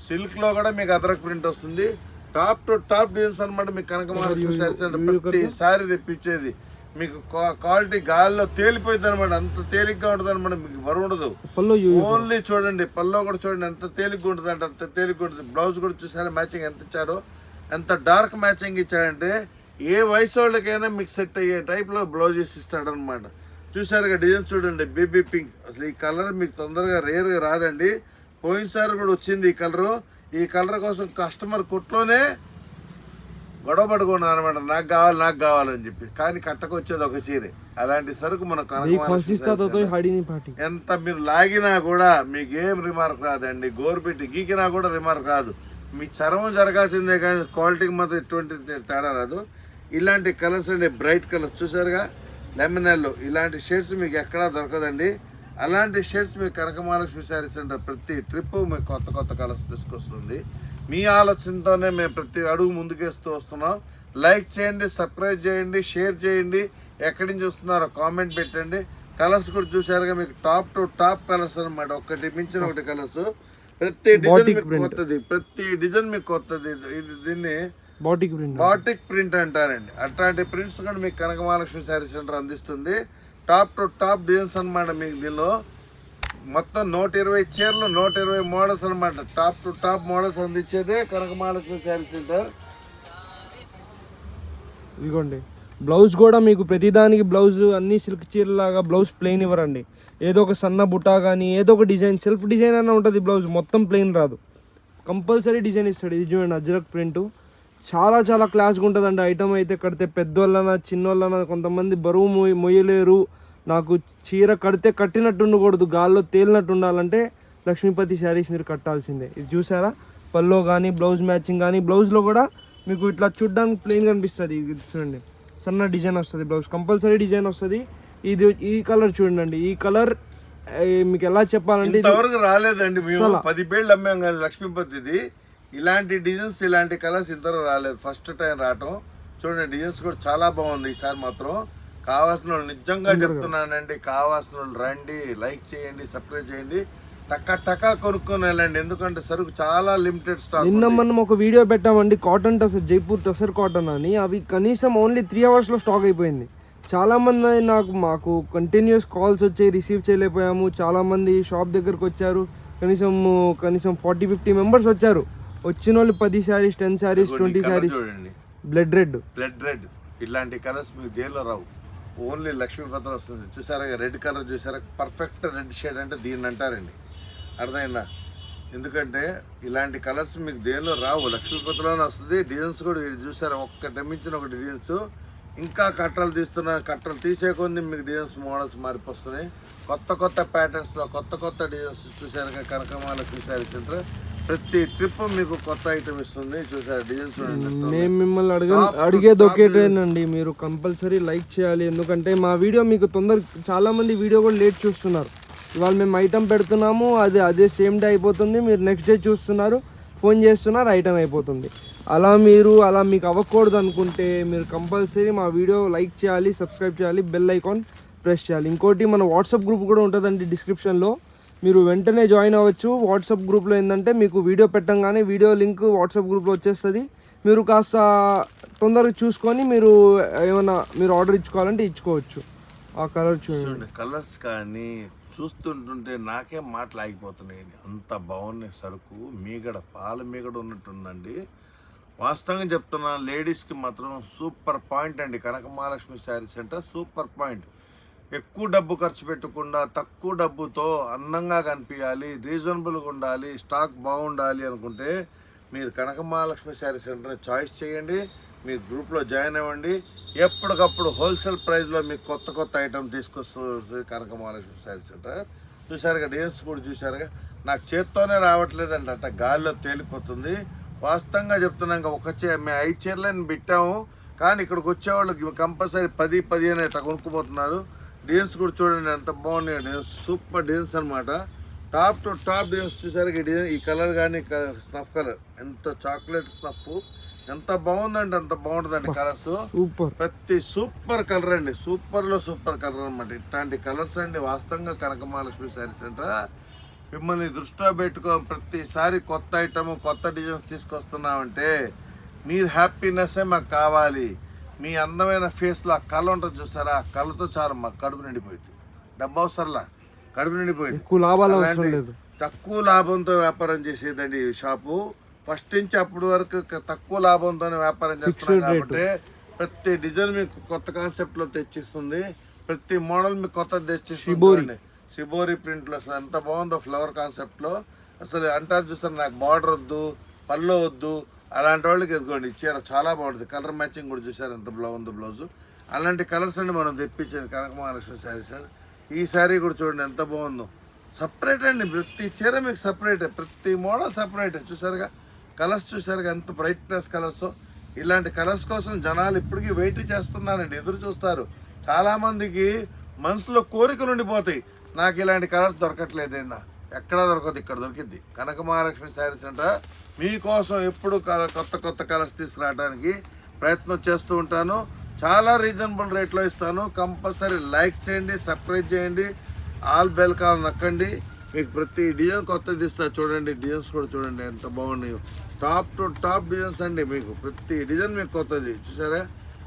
సిల్క్ లో కూడా మీకు అద్రక్ ప్రింట్ వస్తుంది. టాప్ టు టాప్ డిజైన్స్ అనమాట. మీకు కనక మహాలక్ష్మి శారీస్ అంటే ప్రతి శారీ తెప్పించేది మీకు క్వాలిటీ గాల్లో తేలిపోయింది అనమాట. అంత తేలిగ్గా ఉంటుంది అనమాట, మీకు బరువు ఉండదు. ఓన్లీ చూడండి పల్లో కూడా చూడండి ఎంత తేలిగ్గా ఉంటుంది అంటే అంత తేలిగ్గా ఉంటుంది. బ్లౌజ్ కూడా చూసారా మ్యాచింగ్ ఎంత ఇచ్చాడో, ఎంత డార్క్ మ్యాచింగ్ ఇచ్చాడంటే ఏ వయసు వాళ్ళకైనా మీకు సెట్ అయ్యే టైప్లో బ్లౌజెస్ ఇస్తాడనమాట. చూసారుగా డిజైన్ చూడండి బేబీ పింక్. అసలు ఈ కలర్ మీకు తొందరగా రేర్గా రాదండి. పోయినసారి కూడా వచ్చింది ఈ కలరు. ఈ కలర్ కోసం కస్టమర్ కొట్లోనే గొడవ పడుకున్నాను అనమాట, నాకు కావాలని చెప్పి. కానీ కట్టకొచ్చేది ఒక చీరే. అలాంటి సరుకు మన ఎంత మీరు లాగినా కూడా మీకు ఏం రిమార్క్ రాదండి. గోరుపెట్టి గీకినా కూడా రిమార్క్ రాదు. మీ చర్మం జరగాల్సిందే కానీ క్వాలిటీకి మాత్రం ఎటువంటి తేడా రాదు. ఇలాంటి కలర్స్ అండి బ్రైట్ కలర్స్ చూసారుగా లెమన్ ఎల్లో. ఇలాంటి షేడ్స్ మీకు ఎక్కడా దొరకదండి. అలాంటి షేడ్స్ మీకు కనక మహాలక్ష్మి శారీస్ సెంటర్ ప్రతి ట్రిప్ మీకు కొత్త కలర్స్ తీసుకొస్తుంది. మీ ఆలోచనతోనే మేము ప్రతి అడుగు ముందుకేస్తూ వస్తున్నాం. లైక్ చేయండి, సబ్స్క్రైబ్ చేయండి, షేర్ చేయండి. ఎక్కడి నుంచి వస్తున్నారో కామెంట్ పెట్టండి. కలర్స్ కూడా చూసారుగా మీకు టాప్ టు టాప్ కలర్స్ అనమాట. ఒకటి మించిన ఒకటి కలర్స్. ప్రతి డిజైన్ మీకు కొత్తది, ప్రతి డిజైన్ మీకు కొత్తది. ఇది దీన్ని బాటిక్ ప్రింట్ అంటారండి. అట్లాంటి ప్రింట్స్ కూడా మీకు కనక మహాలక్ష్మి శారీ సెంటర్ అందిస్తుంది. టాప్ టు టాప్ డిజైన్స్ అనమాట. మీకు దీనిలో మొత్తం 120 చీరలు 120 మోడల్స్ అనమాట. టాప్ టు టాప్ మోడల్స్ అందించేదే కనక మహాలక్ష్మి శారీ సెంటర్. ఇదిగోండి బ్లౌజ్ కూడా మీకు ప్రతిదానికి బ్లౌజ్ అన్ని సిల్క్ చీరలాగా బ్లౌజ్ ప్లెయిన్ ఇవ్వరండి. ఏదో ఒక సన్న బుటా కానీ ఏదో ఒక డిజైన్ సెల్ఫ్ డిజైన్ అన్న ఉంటుంది. బ్లౌజ్ మొత్తం ప్లెయిన్ రాదు, కంపల్సరీ డిజైన్ ఇస్తాడు. ఇది చూడండి అజ్రక్ ప్రింట్ చాలా క్లాస్గా ఉంటుందండి. ఐటమ్ అయితే కడితే పెద్దోళ్ళనా చిన్నోళ్ళనా కొంతమంది బరువు మొయ్యలేరు. నాకు చీర కడితే కట్టినట్టు ఉండకూడదు, గాల్లో తేలినట్టు ఉండాలంటే లక్ష్మీపతి శారీస్ మీరు కట్టాల్సిందే. ఇది చూసారా పల్లో కానీ బ్లౌజ్ మ్యాచింగ్ కానీ. బ్లౌజ్లో కూడా మీకు ఇట్లా చూడడానికి ప్లెయిన్ కనిపిస్తుంది. ఇది చూడండి సన్న డిజైన్ వస్తుంది, బ్లౌజ్ కంపల్సరీ డిజైన్ వస్తుంది. ఇది ఈ కలర్ చూడండి. ఈ కలర్ మీకు ఎలా చెప్పాలంటే ఇంతవరకు రాలేదండి. మేము 10 పేర్లు అమ్మాం కానీ లక్ష్మీపతిది ఇలాంటి డిజైన్స్ ఇలాంటి కలర్స్ ఇంతవరకు రాలేదు. ఫస్ట్ టైం రావటం. చూడండి డిజైన్స్ కూడా చాలా బాగుంది. ఈసారి మాత్రం కావాల్సిన వాళ్ళు నిజంగా చెప్తున్నానండి, కావాల్సిన వాళ్ళు రండి, లైక్ చేయండి, సబ్స్క్రైబ్ చేయండి, టకా కొనుక్కొని వెళ్ళండి. ఎందుకంటే సరుకు చాలా లిమిటెడ్ స్టాక్. నిన్న మనం ఒక వీడియో పెట్టామండి కాటన్ టసర్, జైపూర్ టసర్ కాటన్ అని. అవి కనీసం ఓన్లీ 3 అవర్స్లో స్టాక్ అయిపోయింది. చాలామంది మాకు కంటిన్యూస్ కాల్స్ వచ్చాయి, రిసీవ్ చేయలేకపోయాము. చాలామంది షాప్ దగ్గరకు వచ్చారు. కనీసం 40-50 మెంబర్స్ వచ్చారు. వచ్చిన వాళ్ళు 10 శారీస్ 10 శారీస్ 20 శారీస్. బ్లడ్ రెడ్ ఇలాంటి కలర్స్ మీకు దేనిలో రావు. ఓన్లీ లక్ష్మీపతిలో వస్తుంది. చూసారా రెడ్ కలర్ చూసారా, పర్ఫెక్ట్ రెడ్ షేడ్ అంటే దీన్ని అంటారండి. అర్థమైందా? ఎందుకంటే ఇలాంటి కలర్స్ మీకు దేనిలో రావు, లక్ష్మీపతిలోనే వస్తుంది. డిజైన్స్ కూడా చూసారా ఒక్కటి మించిన ఒకటి డిజైన్స్. ఇంకా కట్టలు తీసే కొంది మీకు డిజైన్స్ మోడల్స్ మారిపోతున్నాయి. కొత్త ప్యాటర్న్స్లో కొత్త డిజైన్స్ చూసారుగా కనక మహాలక్ష్మి శారీ సెంటర్. ప్రతి ట్రిప్ మీకు కొత్త ఐటమ్ ఇస్తుంది. చూసారు డిజైన్ చూడండి. మేము మిమ్మల్ని అడిగేది ఒకటేనండి, మీరు కంపల్సరీ లైక్ చేయాలి. ఎందుకంటే మా వీడియో మీకు చాలామంది వీడియో కూడా లేట్ చూస్తున్నారు. ఇవాళ మేము ఐటమ్ పెడుతున్నాము, అదే సేమ్ డే అయిపోతుంది. మీరు నెక్స్ట్ డే చూస్తున్నారు, ఫోన్ చేస్తున్నారు, ఐటమ్ అయిపోతుంది. అలా మీకు అవ్వకూడదు అనుకుంటే మీరు కంపల్సరీ మా వీడియో లైక్ చేయాలి, సబ్స్క్రైబ్ చేయాలి, బెల్ ఐకాన్ ప్రెస్ చేయాలి. ఇంకోటి మన వాట్సాప్ గ్రూప్ కూడా ఉంటుందండి డిస్క్రిప్షన్లో, మీరు వెంటనే జాయిన్ అవ్వచ్చు. వాట్సాప్ గ్రూప్లో ఏంటంటే మీకు వీడియో పెట్టంగానే వీడియో లింక్ వాట్సాప్ గ్రూప్లో వచ్చేస్తుంది. మీరు కాస్త తొందరగా చూసుకొని మీరు ఆర్డర్ ఇచ్చుకోవాలంటే ఇచ్చుకోవచ్చు. ఆ కలర్ చూడండి, కలర్స్ కానీ చూస్తుంటుంటే నాకే మాటలు ఆగిపోతున్నాయి. అంత బాగున్నాయి సరుకు. మీగడ పాల మీగడ ఉన్నట్టుందండి. వాస్తవంగా చెప్తున్నాను, లేడీస్కి మాత్రం సూపర్ పాయింట్ అండి. Kanaka Mahalakshmi sari centre super point. ఎక్కువ డబ్బు ఖర్చు పెట్టకుండా తక్కువ డబ్బుతో అందంగా కనిపించాలి, రీజనబుల్గా ఉండాలి, స్టాక్ బాగుండాలి అనుకుంటే మీరు కనక మహాలక్ష్మి శారీ సెంటర్ని చాయిస్ చేయండి. మీ గ్రూప్లో జాయిన్ అవ్వండి. ఎప్పటికప్పుడు హోల్సేల్ ప్రైస్లో మీకు కొత్త ఐటమ్ తీసుకొస్తుంది కనక మహాలక్ష్మి శారీ సెంటర్. చూసారుగా డిజైన్స్ కూడా చూసారుగా. నాకు చేత్తోనే రావట్లేదండి, అంటే గాలిలో తేలిపోతుంది. వాస్తవంగా చెప్తున్నాక మేము 5 చీరలని పెట్టాము, కానీ ఇక్కడికి వచ్చేవాళ్ళు కంపల్సరీ 10 ఇట్లా కొనుక్కుపోతున్నారు. డిజైన్స్ కూడా చూడండి ఎంత బాగున్నాయి. డిజైన్స్ సూపర్ డిజైన్స్ అనమాట. టాప్ టు టాప్ డిజైన్స్ చూసారు. ఈ డిజైన్, ఈ కలర్ కానీ స్నఫ్ కలర్, ఎంత చాక్లెట్ స్నఫ్, ఎంత బాగుందండి, అంత బాగుంటుందండి కలర్స్. ప్రతి సూపర్ కలర్ అండి, సూపర్లో సూపర్ కలర్ అనమాట. ఇట్లాంటి కలర్స్ అండి వాస్తవంగా కనక మహాలక్ష్మి శారీ సెంటర్ మిమ్మల్ని దృష్టిలో ప్రతిసారి కొత్త ఐటమ్, కొత్త డిజైన్స్ తీసుకొస్తున్నామంటే మీ హ్యాపీనెస్సే మాకు కావాలి. మీ అందమైన ఫేస్లో ఆ కళ ఉంటుంది చూస్తారా, ఆ కళతో చాలా మాకు కడుపు నిండిపోయింది. డబ్బు అవసరంలా, కడుపు నిండిపోయింది. తక్కువ లాభంతో వ్యాపారం చేసేదండి ఈ షాపు. ఫస్ట్ నుంచి అప్పటి వరకు తక్కువ లాభంతోనే వ్యాపారం చేస్తున్నాం కాబట్టి ప్రతి డిజైన్ మీకు కొత్త కాన్సెప్ట్లో తెచ్చిస్తుంది. ప్రతి మోడల్ మీకు కొత్త తెచ్చిస్తుంది. షిబోరి ప్రింట్లో అసలు ఎంత బాగుందో ఫ్లవర్ కాన్సెప్ట్లో. అసలు అంటారు చూస్తారు, నాకు బార్డర్ వద్దు, పళ్ళు వద్దు, అలాంటి వాళ్ళకి ఎదుకోండి చీర చాలా బాగుంటుంది. కలర్ మ్యాచింగ్ కూడా చూసారు ఎంత బాగుందో బ్లౌజు. అలాంటి కలర్స్ అండి మనం తెప్పించేది కనక మహాలక్ష్మి శారీస్. ఈ శారీ కూడా చూడండి ఎంత బాగుందో. సపరేట్ అండి, ప్రతి చీర మీకు సపరేట్, ప్రతి మోడల్ సపరేట్. చూసారుగా కలర్స్, చూసారుగా ఎంత బ్రైట్నెస్ కలర్స్. ఇలాంటి కలర్స్ కోసం జనాలు ఇప్పటికీ వెయిట్ చేస్తున్నారండి, ఎదురు చూస్తారు. చాలామందికి మనసులో కోరికలు ఉండిపోతాయి, నాకు ఇలాంటి కలర్స్ దొరకట్లేదేందా, ఎక్కడా దొరకదు, ఇక్కడ దొరికింది. కనక మహాలక్ష్మి శారీ సెంటర్ మీకోసం ఎప్పుడు కొత్త కలర్స్ తీసుకురావడానికి ప్రయత్నం చేస్తూ ఉంటాను. చాలా రీజనబుల్ రేట్లో ఇస్తాను. కంపల్సరీ లైక్ చేయండి, సబ్స్క్రైబ్ చేయండి, ఆల్ బెల్ కాల్ నొక్కండి. మీకు ప్రతి డిజైన్ కొత్తది ఇస్తా. చూడండి డిజైన్స్ కూడా చూడండి ఎంత బాగున్నాయో. టాప్ టు టాప్ డిజైన్స్ అండి. మీకు ప్రతి డిజైన్ మీకు కొత్తది. చూసారా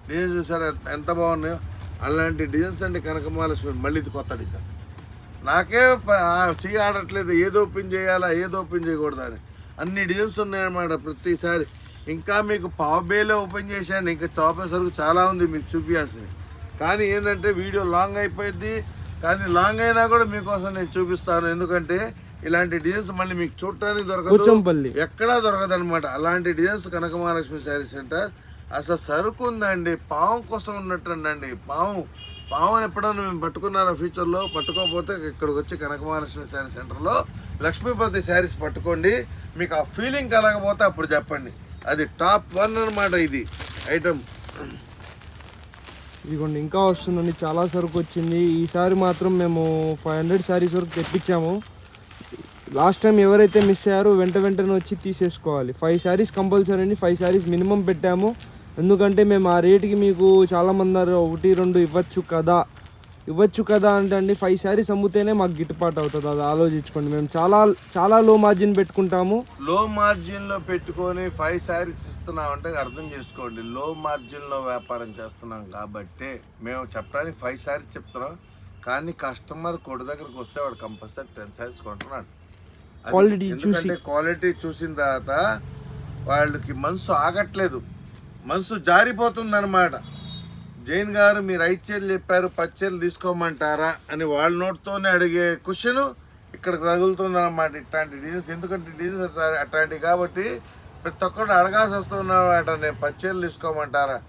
డిజైన్, చూసారా ఎంత బాగున్నాయో. అలాంటి డిజైన్స్ అండి కనక మహాలక్ష్మి. మళ్ళీ ఇది కొత్త డిజైన్. నాకే చెయ్యి ఆడట్లేదు, ఏదో ఓపెన్ చేయాలా, ఏదో ఓపెన్ చేయకూడదు అని. అన్ని డిజైన్స్ ఉన్నాయన్నమాట ప్రతిసారి. ఇంకా మీకు పావుబేలో ఓపెన్ చేశాను, ఇంకా సరుకు చాలా ఉంది మీకు చూపించాల్సింది. కానీ ఏంటంటే వీడియో లాంగ్ అయిపోయింది. కానీ లాంగ్ అయినా కూడా మీకోసం నేను చూపిస్తాను. ఎందుకంటే ఇలాంటి డిజైన్స్ మళ్ళీ మీకు చూడటానికి దొరకదు, ఎక్కడా దొరకదు అనమాట. అలాంటి డిజైన్స్ కనక మహాలక్ష్మి శారీ సెంటర్. అసలు సరుకు ఉందండి, పాము కోసం ఉన్నట్టుండండి. పావుని ఎప్పుడన్నా మేము పట్టుకున్నారా ఫ్యూచర్లో? పట్టుకోకపోతే ఇక్కడికి వచ్చి కనక మహాలక్ష్మి శారీ సెంటర్లో లక్ష్మీపతి శారీస్ పట్టుకోండి. మీకు ఆ ఫీలింగ్ కలగకపోతే అప్పుడు చెప్పండి. అది టాప్ 1 అనమాట ఇది ఐటమ్. ఇదిగోండి ఇంకా వస్తుందండి, చాలా సరుకు వచ్చింది. ఈసారి మాత్రం మేము 500 శారీస్ వరకు తెప్పించాము. లాస్ట్ టైం ఎవరైతే మిస్ అయ్యారో వెంటనే వచ్చి తీసేసుకోవాలి. 5 శారీస్ కంపల్సరీ అండి, 5 శారీస్ మినిమం పెట్టాము. ఎందుకంటే మేము ఆ రేటుకి మీకు చాలామంది 1-2 ఇవ్వచ్చు కదా అంటే అండి 5 శారీస్ అమ్ముతేనే మాకు గిట్టుబాటు అవుతుంది. అది ఆలోచించుకోండి. మేము చాలా లో మార్జిన్ పెట్టుకుంటాము. లో మార్జిన్లో పెట్టుకొని 5 శారీస్ ఇస్తున్నాం అంటే అర్థం చేసుకోండి, లో మార్జిన్లో వ్యాపారం చేస్తున్నాం కాబట్టి మేము చెప్పడానికి 5 శారీస్ చెప్తున్నాం. కానీ కస్టమర్ కొడు దగ్గరకు వస్తే వాడు కంపల్సరీ 10 శారీస్ కొంటున్నాడు. ఎందుకంటే క్వాలిటీ చూసిన తర్వాత వాళ్ళకి మనసు ఆగట్లేదు, మనసు జారిపోతుంది అనమాట. జైన్ గారు మీరు 5 చీరలు చెప్పారు, 10 చీరలు తీసుకోమంటారా అని వాళ్ళ నోట్తోనే అడిగే క్వశ్చన్ ఇక్కడికి తగులుతుంది అనమాట. ఇట్లాంటి డిజైన్స్, ఎందుకంటే డిజైన్స్ అట్లాంటివి కాబట్టి ప్రతి ఒక్కరు అడగాల్సి వస్తున్నమాట. నేను 10 చీరలు తీసుకోమంటారా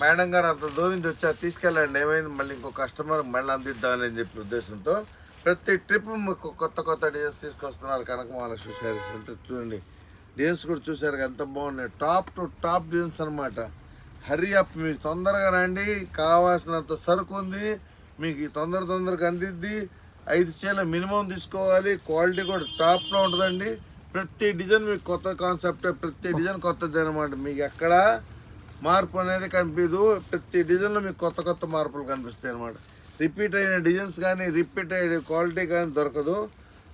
మేడం గారు, అంత దూరం నుంచి వచ్చా తీసుకెళ్ళండి, ఏమైంది మళ్ళీ ఇంకో కస్టమర్ మళ్ళీ అందిద్దామని చెప్పి ఉద్దేశంతో ప్రతి ట్రిప్ మీకు కొత్త కొత్త డిజైన్స్ తీసుకొస్తున్నారు కనక మహాలక్ష్మి శారీస్ అంటే చూడండి. డిజైన్స్ కూడా చూసారు ఎంత బాగున్నాయి, టాప్ టు టాప్ డిజైన్స్ అనమాట. హరీ అప్, మీకు తొందరగా రండి, కావాల్సినంత సరుకు ఉంది మీకు తొందరగా అందిద్ది. 5 చీరలు మినిమం తీసుకోవాలి, క్వాలిటీ కూడా టాప్లో ఉంటుందండి. ప్రతి డిజైన్ మీకు కొత్త కాన్సెప్ట్, ప్రతి డిజైన్ కొత్తది అనమాట. మీకు ఎక్కడ మార్పు అనేది కనిపించదు, ప్రతి డిజైన్లో మీకు కొత్త కొత్త మార్పులు కనిపిస్తాయి అనమాట. రిపీట్ అయిన డిజైన్స్ కానీ రిపీట్ అయిన క్వాలిటీ కానీ దొరకదు.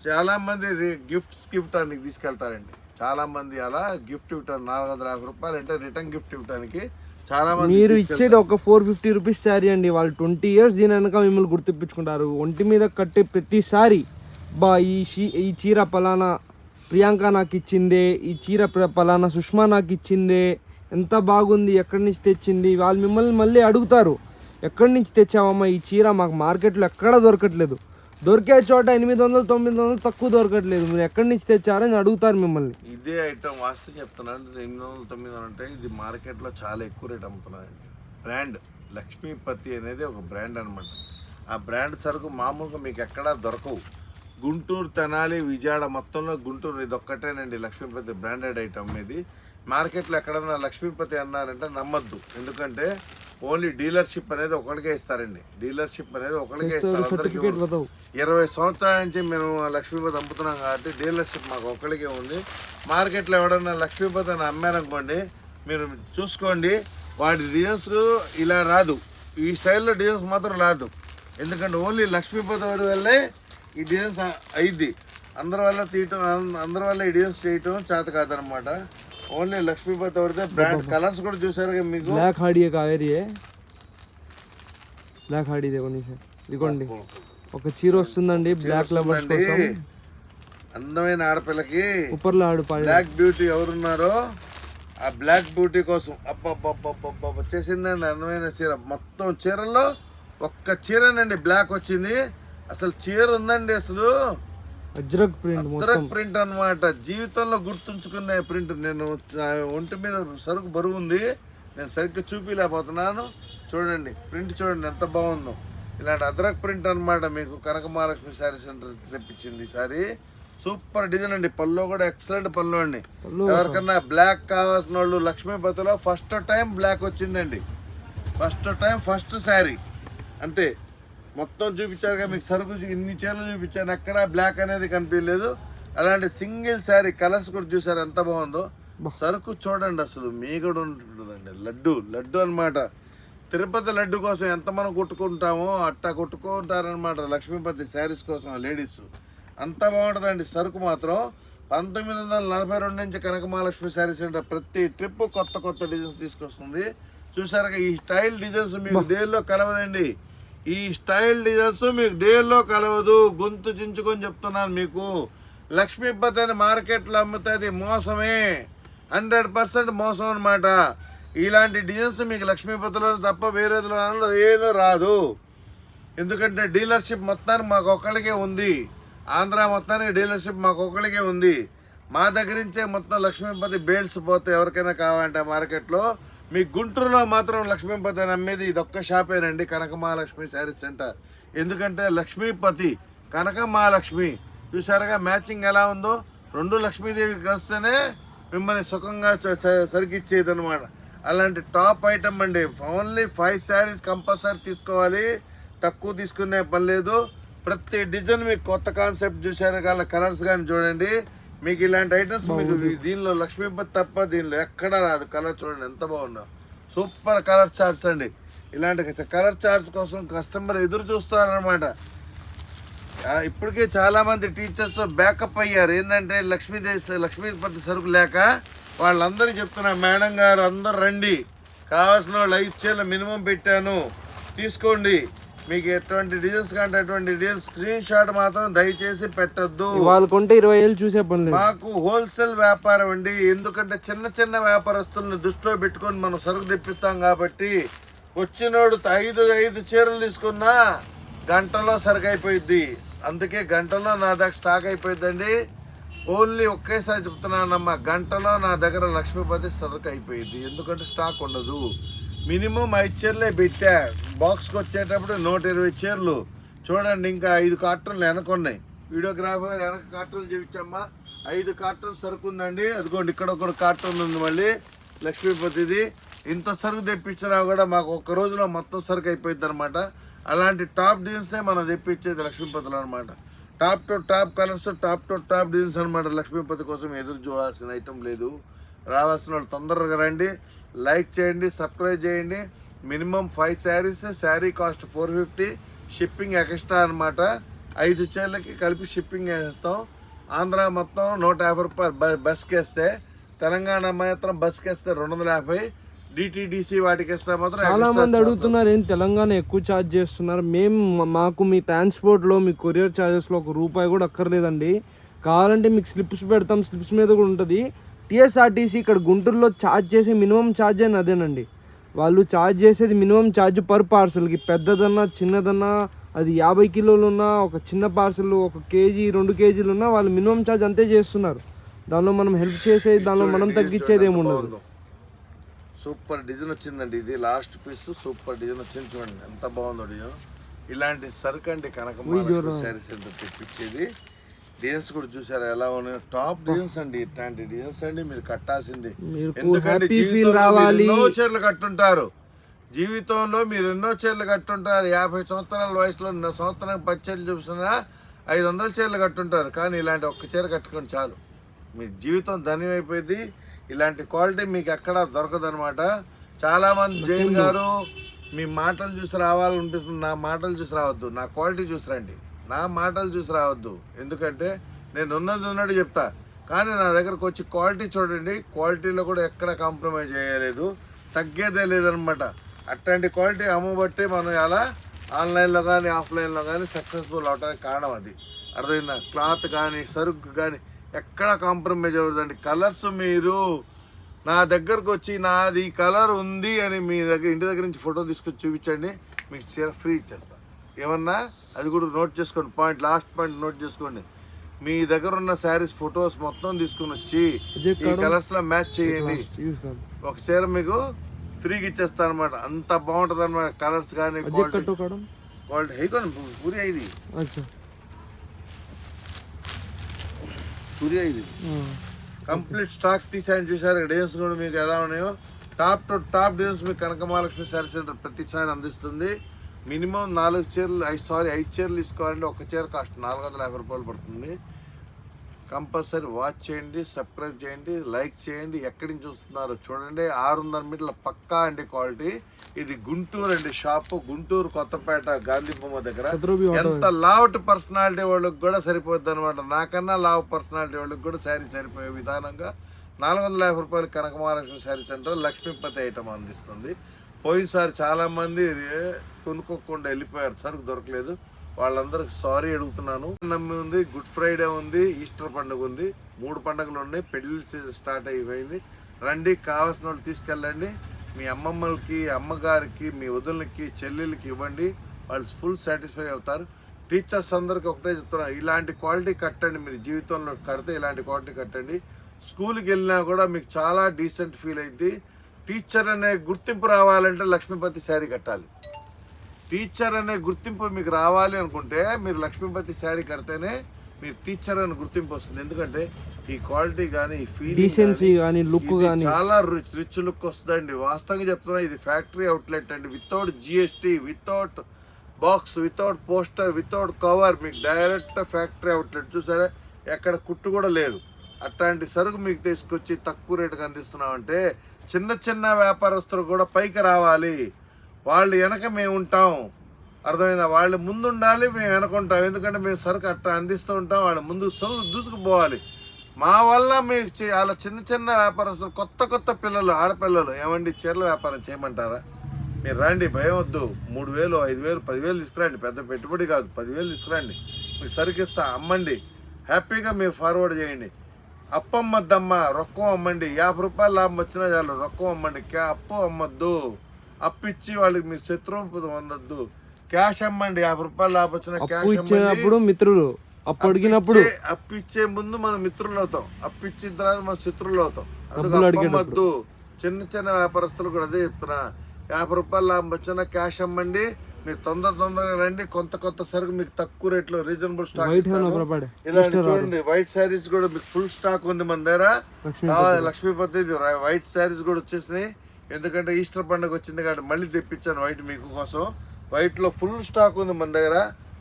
చాలామంది గిఫ్ట్ ఇవ్వటానికి తీసుకెళ్తారండి, చాలామంది అలా గిఫ్ట్ ఇవ్వటానికి 450 రూపాయలు అంటే రిటర్న్ గిఫ్ట్ ఇవ్వటానికి చాలామంది. మీరు ఇచ్చేది ఒక 450 రూపీస్ శారీ అండి, వాళ్ళు 20 ఇయర్స్ దీని వెనక మిమ్మల్ని గుర్తింపించుకుంటారు. ఒంటి మీద కట్టే ప్రతిసారి బా ఈ చీర పలానా ప్రియాంక నాకు ఇచ్చిందే, ఈ చీర పలానా సుష్మా నాకు ఇచ్చిందే, ఎంత బాగుంది, ఎక్కడి నుంచి తెచ్చింది, వాళ్ళు మిమ్మల్ని మళ్ళీ అడుగుతారు ఎక్కడి నుంచి తెచ్చావమ్మా ఈ చీర, మాకు మార్కెట్లో ఎక్కడా దొరకట్లేదు, దొరికే చోట 800-900 తక్కువ దొరకట్లేదు, మీరు ఎక్కడి నుంచి తెచ్చారని అడుగుతారు మిమ్మల్ని. ఇదే ఐటమ్ వాస్తవం చెప్తున్నాను, 800-900 అంటే ఇది మార్కెట్లో చాలా ఎక్కువ రేట్ అమ్ముతున్నారండి. బ్రాండ్ లక్ష్మీపతి అనేది ఒక బ్రాండ్ అనమాట. ఆ బ్రాండ్ సరుకు మామూలుగా మీకు ఎక్కడా దొరకవు. గుంటూరు, తెనాలి, విజయవాడ మొత్తంలో గుంటూరు ఇది ఒక్కటేనండి లక్ష్మీపతి బ్రాండెడ్ ఐటమ్. ఇది మార్కెట్లో ఎక్కడన్నా లక్ష్మీపతి అన్నారంటే నమ్మద్దు, ఎందుకంటే ఓన్లీ డీలర్షిప్ అనేది ఒకరికే ఇస్తారండి. డీలర్షిప్ అనేది ఒకరికే ఇస్తారు, అందరికీ. 20 సంవత్సరాల నుంచి మేము లక్ష్మీపతి అమ్ముతున్నాం కాబట్టి డీలర్షిప్ మాకు ఒకరికే ఉంది. మార్కెట్లో ఎవడన్నా లక్ష్మీపతి అని అమ్మారనుకోండి, మీరు చూసుకోండి, వాడి డిజైన్స్ ఇలా రాదు, ఈ స్టైల్లో డిజైన్స్ మాత్రం రాదు. ఎందుకంటే ఓన్లీ లక్ష్మీపతి వాడి వల్లే ఈ డిజైన్స్ అయింది, అందరి వల్ల ఈ డిజైన్స్ చేయటం చేత కాదనమాట. ఓన్లీ లక్ష్మీపతి వాడితే బ్రాండ్. కలర్స్ కూడా చూసారు మీకు, బ్లాక్ హాడీ కావేరీ, బ్లాక్ హాడీ ఇదిగోండి ఒక చీర వస్తుందండి బ్లాక్ లవర్స్ కోసం. అందమైన ఆడపిల్లకి సూపర్లో ఆడు బ్లాక్ బ్యూటీ ఎవరున్నారో ఆ బ్లాక్ బ్యూటీ కోసం అబ్బబ్బబ్బబ్బ వచ్చేసిందండి అందమైన చీర. మొత్తం చీరల్లో ఒక్క చీరనండి బ్లాక్ వచ్చింది. అసలు చీర ఉందండి, అసలు అజ్రక్ ప్రింట్ అనమాట. జీవితంలో గుర్తుంచుకునే ప్రింట్. నేను ఒంటి మీద సరుకు బరువు ఉంది, నేను సరిగ్గా చూపించలేకపోతున్నాను. చూడండి ప్రింట్ చూడండి ఎంత బాగుందో. ఇలాంటి అద్రక్ ప్రింట్ అనమాట మీకు కనక మహాలక్ష్మి శారీ సెంటర్ తెప్పించింది. ఈసారి సూపర్ డిజైన్ అండి, పళ్ళు కూడా ఎక్సలెంట్ పళ్ళు అండి. ఎవరికన్నా బ్లాక్ కావాల్సిన వాళ్ళు లక్ష్మీపతిలో ఫస్ట్ టైం బ్లాక్ వచ్చిందండి, ఫస్ట్ శారీ అంతే. మొత్తం చూపించారుగా మీకు సరుకు, ఇన్ని చీరలు చూపించాను, ఎక్కడ బ్లాక్ అనేది కనిపించలేదు. అలాంటి సింగిల్ శారీ, కలర్స్ కూడా చూసారు ఎంత బాగుందో. సరుకు చూడండి అసలు మీగడ ఉంటుందండి. లడ్డు అనమాట. తిరుపతి లడ్డు కోసం ఎంత మనం కొట్టుకుంటామో అట్టా కొట్టుకుంటారనమాట లక్ష్మీపతి శారీస్ కోసం లేడీస్. అంత బాగుంటుందండి సరుకు మాత్రం. 1942 నుంచి కనక మహాలక్ష్మి శారీ సెంటర్ ప్రతి ట్రిప్ కొత్త డిజైన్స్ తీసుకొస్తుంది. చూసారుగా ఈ స్టైల్ డిజైన్స్ మీకు దేనిలో కలవదండి, ఈ స్టైల్ డిజైన్స్ మీకు దేనిలో కలవదు. గొంతు చించుకొని చెప్తున్నాను మీకు. లక్ష్మీపతి అని మార్కెట్లో అమ్ముతుంది మోసమే, 100% మోసం అనమాట. ఇలాంటి డిజైన్స్ మీకు లక్ష్మీపతిలో తప్ప వేరేదిలో ఏమీ రాదు. ఎందుకంటే డీలర్షిప్ మొత్తానికి మాకు ఒక్కడికే ఉంది, ఆంధ్ర మొత్తానికి డీలర్షిప్ మాకు ఒక్కడికే ఉంది. మా దగ్గర నుంచే మొత్తం లక్ష్మీపతి బేల్స్ పోతే ఎవరికైనా కావాలంటే మార్కెట్లో. మీ గుంటూరులో మాత్రం లక్ష్మీపతి అని అమ్మేది ఇదొక్క షాపేనండి, కనక మహాలక్ష్మి శారీ సెంటర్. ఎందుకంటే లక్ష్మీపతి కనక మహాలక్ష్మి చూసారుగా మ్యాచింగ్ ఎలా ఉందో. 2 లక్ష్మీదేవి కలిస్తేనే మిమ్మల్ని సుఖంగా సరికిచ్చేది అనమాట. అలాంటి టాప్ ఐటమ్ అండి. ఓన్లీ 5 శారీస్ కంపల్సరీ తీసుకోవాలి, తక్కువ తీసుకునే పని లేదు. ప్రతి డిజైన్ మీకు కొత్త కాన్సెప్ట్ చూసారు కానీ కలర్స్ కానీ చూడండి. మీకు ఇలాంటి ఐటమ్స్ మీకు దీనిలో లక్ష్మీపతి తప్ప దీనిలో ఎక్కడా రాదు. కలర్ చూడండి ఎంత బాగుందో, సూపర్ కలర్ చార్ట్స్ అండి. ఇలాంటి కలర్ చార్ట్స్ కోసం కస్టమర్ ఎదురు చూస్తారనమాట. ఇప్పటికే చాలామంది టీచర్స్ బ్యాకప్ అయ్యారు. ఏంటంటే లక్ష్మీపతి సరుకు లేక వాళ్ళందరికీ చెప్తున్నా, మేడం గారు అందరు రండి, కావాల్సిన వాళ్ళు 5 చీరలు మినిమం పెట్టాను తీసుకోండి. మీకు ఎటువంటి డిజైన్స్ కంటే అటువంటి డిజైన్స్ స్క్రీన్ షాట్ మాత్రం దయచేసి పెట్టద్దు. వాళ్ళకుంటే 20 ఏళ్ళు చూసే పని. మాకు హోల్సేల్ వ్యాపారం అండి. ఎందుకంటే చిన్న వ్యాపారస్తులను దృష్టిలో పెట్టుకొని మనం సరుకు తెప్పిస్తాం కాబట్టి వచ్చినోడు 5 చీరలు తీసుకున్నా గంటలో సరుకు అయిపోయింది. అందుకే గంటలో నా దగ్గర స్టాక్ అయిపోయిందండి. ఓన్లీ ఒకేసారి చెప్తున్నానమ్మా, గంటలో నా దగ్గర లక్ష్మీపతి సరుకు అయిపోయింది. ఎందుకంటే స్టాక్ ఉండదు. మినిమం 5 చీరలే పెట్టా. బాక్స్కి వచ్చేటప్పుడు 120 చీరలు. చూడండి ఇంకా 5 కార్టూన్లు వెనక ఉన్నాయి. వీడియోగ్రాఫర్ వెనక కార్టూన్లు చూపించమ్మా. 5 కార్టూన్ సరుకు ఉందండి. అదిగోండి ఇక్కడ ఒక కార్టూన్ ఉంది మళ్ళీ లక్ష్మీపతిది. ఇంత సరుకు తెప్పించినా కూడా మాకు ఒక్క రోజులో మొత్తం సరుకు అయిపోయింది అనమాట. అలాంటి టాప్ డిజైన్సే మనం తెప్పించేది లక్ష్మీపతిలో అనమాట. Top to top colours, top to top designs అనమాట. లక్ష్మీపతి కోసం ఎదురు చూడాల్సిన ఐటమ్ లేదు. రావాల్సిన వాళ్ళు తొందరగా రండి. లైక్ చేయండి, సబ్స్క్రైబ్ చేయండి. Minimum 5 saris, sari cost 450, shipping extra అనమాట. 5 చీరలకి కలిపి షిప్పింగ్ వేసేస్తాం. ఆంధ్ర మొత్తం 150 రూపాయలు బస్కి వేస్తే, తెలంగాణ మాత్రం బస్కి వేస్తే 250, డిటీడీసీ వాటికి వేస్తే మాత్రం చాలా మంది అడుగుతున్నారు ఏంటి తెలంగాణ ఎక్కువ ఛార్జ్ చేస్తున్నారు. మాకు మీ ట్రాన్స్పోర్ట్లో మీ కొరియర్ ఛార్జెస్లో ₹1 కూడా అక్కర్లేదండి. కావాలంటే మీకు స్లిప్స్ పెడతాం, స్లిప్స్ మీద కూడా ఉంటుంది. టీఎస్ఆర్టీసీ ఇక్కడ గుంటూరులో ఛార్జ్ చేసే మినిమం ఛార్జ్ అని అదేనండి. వాళ్ళు ఛార్జ్ చేసేది మినిమం ఛార్జ్ పర్ పార్సల్కి. పెద్దదన్నా చిన్నదన్నా అది 50 కిలోలు ఉన్నా, ఒక చిన్న పార్సల్ 1 కేజీ 2 కేజీలు ఉన్నా వాళ్ళు మినిమం ఛార్జ్ అంతే చేస్తున్నారు. దానిలో మనం హెల్ప్ చేసేది, దానిలో మనం తగ్గించేది ఏముండదు. సూపర్ డిజైన్ వచ్చిందండి. ఇది లాస్ట్ పీస్ సూపర్ డిజైన్ వచ్చింది. చూడండి ఎంత బాగుందో డిజైన్. ఇలాంటి సరుకు అండి కనకమాల శారీస్ తెప్పించేది. డిజైన్స్ కూడా చూసారా ఎలా ఉన్నాయో. టాప్ డిజైన్స్ అండి. ఇట్లాంటి డిజైన్స్ అండి మీరు కట్టాల్సింది. ఎందుకంటే ఎన్నో చీరలు కట్టుంటారు. జీవితంలో మీరు ఎన్నో చీరలు కట్టుంటారు. 50 సంవత్సరాల వయసులో సంవత్సరం 10 చీరలు చూపిస్తున్నా 500 చీరలు కట్టుంటారు. కానీ ఇలాంటి ఒక్క చీర కట్టుకొని చాలు, మీ జీవితం ధన్యమైపోయింది. ఇలాంటి క్వాలిటీ మీకు ఎక్కడా దొరకదనమాట. చాలామంది జైన్ గారు మీ మాటలు చూసి రావాలనిపిస్తుంది. నా మాటలు చూసి రావద్దు, నా క్వాలిటీ చూసి రండి. నా మాటలు చూసి రావద్దు. ఎందుకంటే నేను ఉన్నట్టు చెప్తా, కానీ నా దగ్గరకు వచ్చి క్వాలిటీ చూడండి. క్వాలిటీలో కూడా ఎక్కడ కాంప్రమైజ్ చేయలేదు, తగ్గేదే లేదనమాట. అట్లాంటి క్వాలిటీ అమ్మబట్టి మనం ఎలా ఆన్లైన్లో కానీ ఆఫ్లైన్లో కానీ సక్సెస్ఫుల్ అవడానికి కారణం అది. అర్థమైందా? క్లాత్ కానీ సరుకు కానీ ఎక్కడ కాంప్రమైజ్ అవ్వదండి. కలర్స్ మీరు నా దగ్గరకు వచ్చి నాది ఈ కలర్ ఉంది అని మీ దగ్గర ఇంటి దగ్గర నుంచి ఫోటో తీసుకొచ్చి చూపించండి, మీకు చీర ఫ్రీ ఇచ్చేస్తా. ఏమన్నా అది కూడా నోట్ చేసుకోండి. లాస్ట్ పాయింట్ నోట్ చేసుకోండి. మీ దగ్గర ఉన్న శారీస్ ఫొటోస్ మొత్తం తీసుకుని వచ్చి ఈ కలర్స్లో మ్యాచ్ చేయండి, ఒక చీర మీకు ఫ్రీగా ఇచ్చేస్తా అనమాట. అంత బాగుంటుంది అనమాట. కలర్స్ కానీ క్వాలిటీ హైకోండి పూరి అయింది కంప్లీట్ స్టాక్ తీసాయని చూసారు. డిజైన్స్ కూడా మీకు ఎలా ఉన్నాయో టాప్ టు టాప్ డిజైన్స్ మీకు కనక మహాలక్ష్మి శారీ సెంటర్ ప్రతిసారి అందిస్తుంది. మినిమం 4 చీరలు 5 చీరలు తీసుకోవాలంటే ఒక చీర కాస్ట్ 450 రూపాయలు పడుతుంది. కంపల్సరీ వాచ్ చేయండి, సబ్స్క్రైబ్ చేయండి, లైక్ చేయండి. ఎక్కడి నుంచి చూస్తున్నారో చూడండి. 600 మీటర్ల పక్కా అండి క్వాలిటీ. ఇది గుంటూరు అండి షాపు, గుంటూరు కొత్తపేట గాంధీ బొమ్మ దగ్గర. ఎంత లావుట్ పర్సనాలిటీ వాళ్ళకి కూడా సరిపోద్ది అనమాట. నాకన్నా లావు పర్సనాలిటీ వాళ్ళకి కూడా శారీ సరిపోయే విధానంగా 450 రూపాయలు కనక Mahalakshmi sari centre Lakshmipati item అందిస్తుంది. పోయినసారి చాలామంది కొనుక్కోకుండా వెళ్ళిపోయారు, సరుకు దొరకలేదు. వాళ్ళందరికి సారీ అడుగుతున్నాను. నమ్మి ఉంది, గుడ్ ఫ్రైడే ఉంది, ఈస్టర్ పండుగ ఉంది, 3 పండుగలు ఉన్నాయి. పెళ్లి సీజన్ స్టార్ట్ అయిపోయింది. రండి, కావాల్సిన వాళ్ళు తీసుకెళ్ళండి. మీ అమ్మమ్మలకి, అమ్మగారికి, మీ వదులకి, చెల్లెలకి ఇవ్వండి. వాళ్ళు ఫుల్ సాటిస్ఫై అవుతారు. టీచర్స్ అందరికి ఒకటే చెప్తున్నారు, ఇలాంటి క్వాలిటీ కట్టండి. మీరు జీవితంలో కడితే ఇలాంటి క్వాలిటీ కట్టండి. స్కూల్కి వెళ్ళినా కూడా మీకు చాలా డీసెంట్ ఫీల్ అయింది. టీచర్ అనే గుర్తింపు రావాలంటే లక్ష్మీపతి శారీ కట్టాలి. టీచర్ అనే గుర్తింపు మీకు రావాలి అనుకుంటే మీరు లక్ష్మీపతి శారీ కడితేనే మీరు టీచర్ అనే గుర్తింపు వస్తుంది. ఎందుకంటే ఈ క్వాలిటీ కానీ ఈ ఫీలింగ్ లుక్ కానీ చాలా రిచ్ లుక్ వస్తుందండి. వాస్తవంగా చెప్తున్నా, ఇది ఫ్యాక్టరీ అవుట్లెట్ అండి. Without GST, without box, without poster, without cover, మీకు డైరెక్ట్ ఫ్యాక్టరీ అవుట్లెట్. చూసారా, ఎక్కడ కుట్టు కూడా లేదు. అట్లాంటి సరుకు మీకు తీసుకొచ్చి తక్కువ రేటుకి అందిస్తున్నామంటే చిన్న చిన్న వ్యాపారస్తులు కూడా పైకి రావాలి. వాళ్ళు వెనక మేము ఉంటాం, అర్థమైందా? వాళ్ళు ముందు ఉండాలి, మేము వెనకుంటాం. ఎందుకంటే మేము సరుకు అట్లా అందిస్తూ ఉంటాం, వాళ్ళు ముందు దూసుకుపోవాలి. మా వల్ల మీకు అలా చిన్న చిన్న వ్యాపారస్తులు, కొత్త పిల్లలు, ఆడపిల్లలు, ఏమండి చీరల వ్యాపారం చేయమంటారా? మీరు రండి, భయం వద్దు. 3000, 5000, 10,000 తీసుకురండి. పెద్ద పెట్టుబడి కాదు, 10,000 తీసుకురండి. మీకు సరుకిస్తా, అమ్మండి. హ్యాపీగా మీరు ఫార్వర్డ్ చేయండి. అప్పమ్మద్దమ్మ, రొక్కం అమ్మండి. 50 రూపాయలు లాభం వచ్చినా చాలు, రొక్కం అమ్మండి. అప్పు అమ్మద్దు. అప్పిచ్చి వాళ్ళకి మీరు శత్రువు పొందొద్దు. క్యాష్ అమ్మండి. 50 రూపాయలు లాభం వచ్చిన క్యాష్ అమ్మండి. మిత్రులు అప్పిచ్చే ముందు మనం మిత్రులు అవుతాం, అప్పిచ్చిన తర్వాత మనం శత్రువులు అవుతాం. అందుకు అమ్మద్దు. చిన్న చిన్న వ్యాపారస్తులు కూడా అదే చెప్తున్నా. 50 రూపాయలు లాభం వచ్చిన క్యాష్ అమ్మండి. మీరు తొందరగా రండి. కొత్త సరుకు మీకు తక్కువ రేట్లో రీజనబుల్ స్టాక్ వైట్ ఇస్తాను. ప్రభాడే ఇలాంటి చూడండి వైట్ శారీస్ కూడా మీకు ఫుల్ స్టాక్ ఉంది మన దగ్గర. లక్ష్మీపతి వైట్ శారీస్ కూడా వచ్చేసినాయి. ఎందుకంటే ఈస్టర్ పండుగ వచ్చింది కాబట్టి మళ్ళీ తెప్పించాను వైట్ మీకు కోసం. వైట్లో ఫుల్ స్టాక్ ఉంది మన దగ్గర.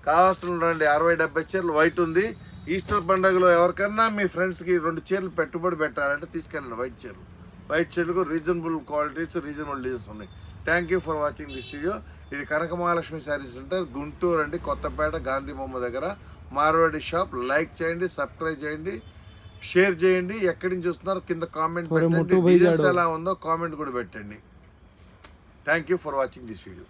కావాల్సిన రండి. 60-70 చీరలు వైట్ ఉంది. ఈస్టర్ పండుగలో ఎవరికన్నా మీ ఫ్రెండ్స్కి 2 చీరలు పెట్టుబడి పెట్టాలంటే తీసుకెళ్ళండి వైట్ చీరలు కూడా రీజనబుల్ క్వాలిటీస్, రీజనబుల్ డిజైన్స్ ఉన్నాయి. Thank you for watching this video. ఇది కనక మహాలక్ష్మి శారీస్ సెంటర్, గుంటూరు అండి, కొత్తపేట, గాంధీ బొమ్మ దగ్గర, మార్వాడి షాప్. లైక్ చేయండి, సబ్స్క్రైబ్ చేయండి, షేర్ చేయండి. ఎక్కడి నుంచి చూస్తున్నారు కింద కామెంట్ పెట్టండి. డిజైన్స్ ఎలా ఉందో కామెంట్ కూడా పెట్టండి. Thank you for watching this video.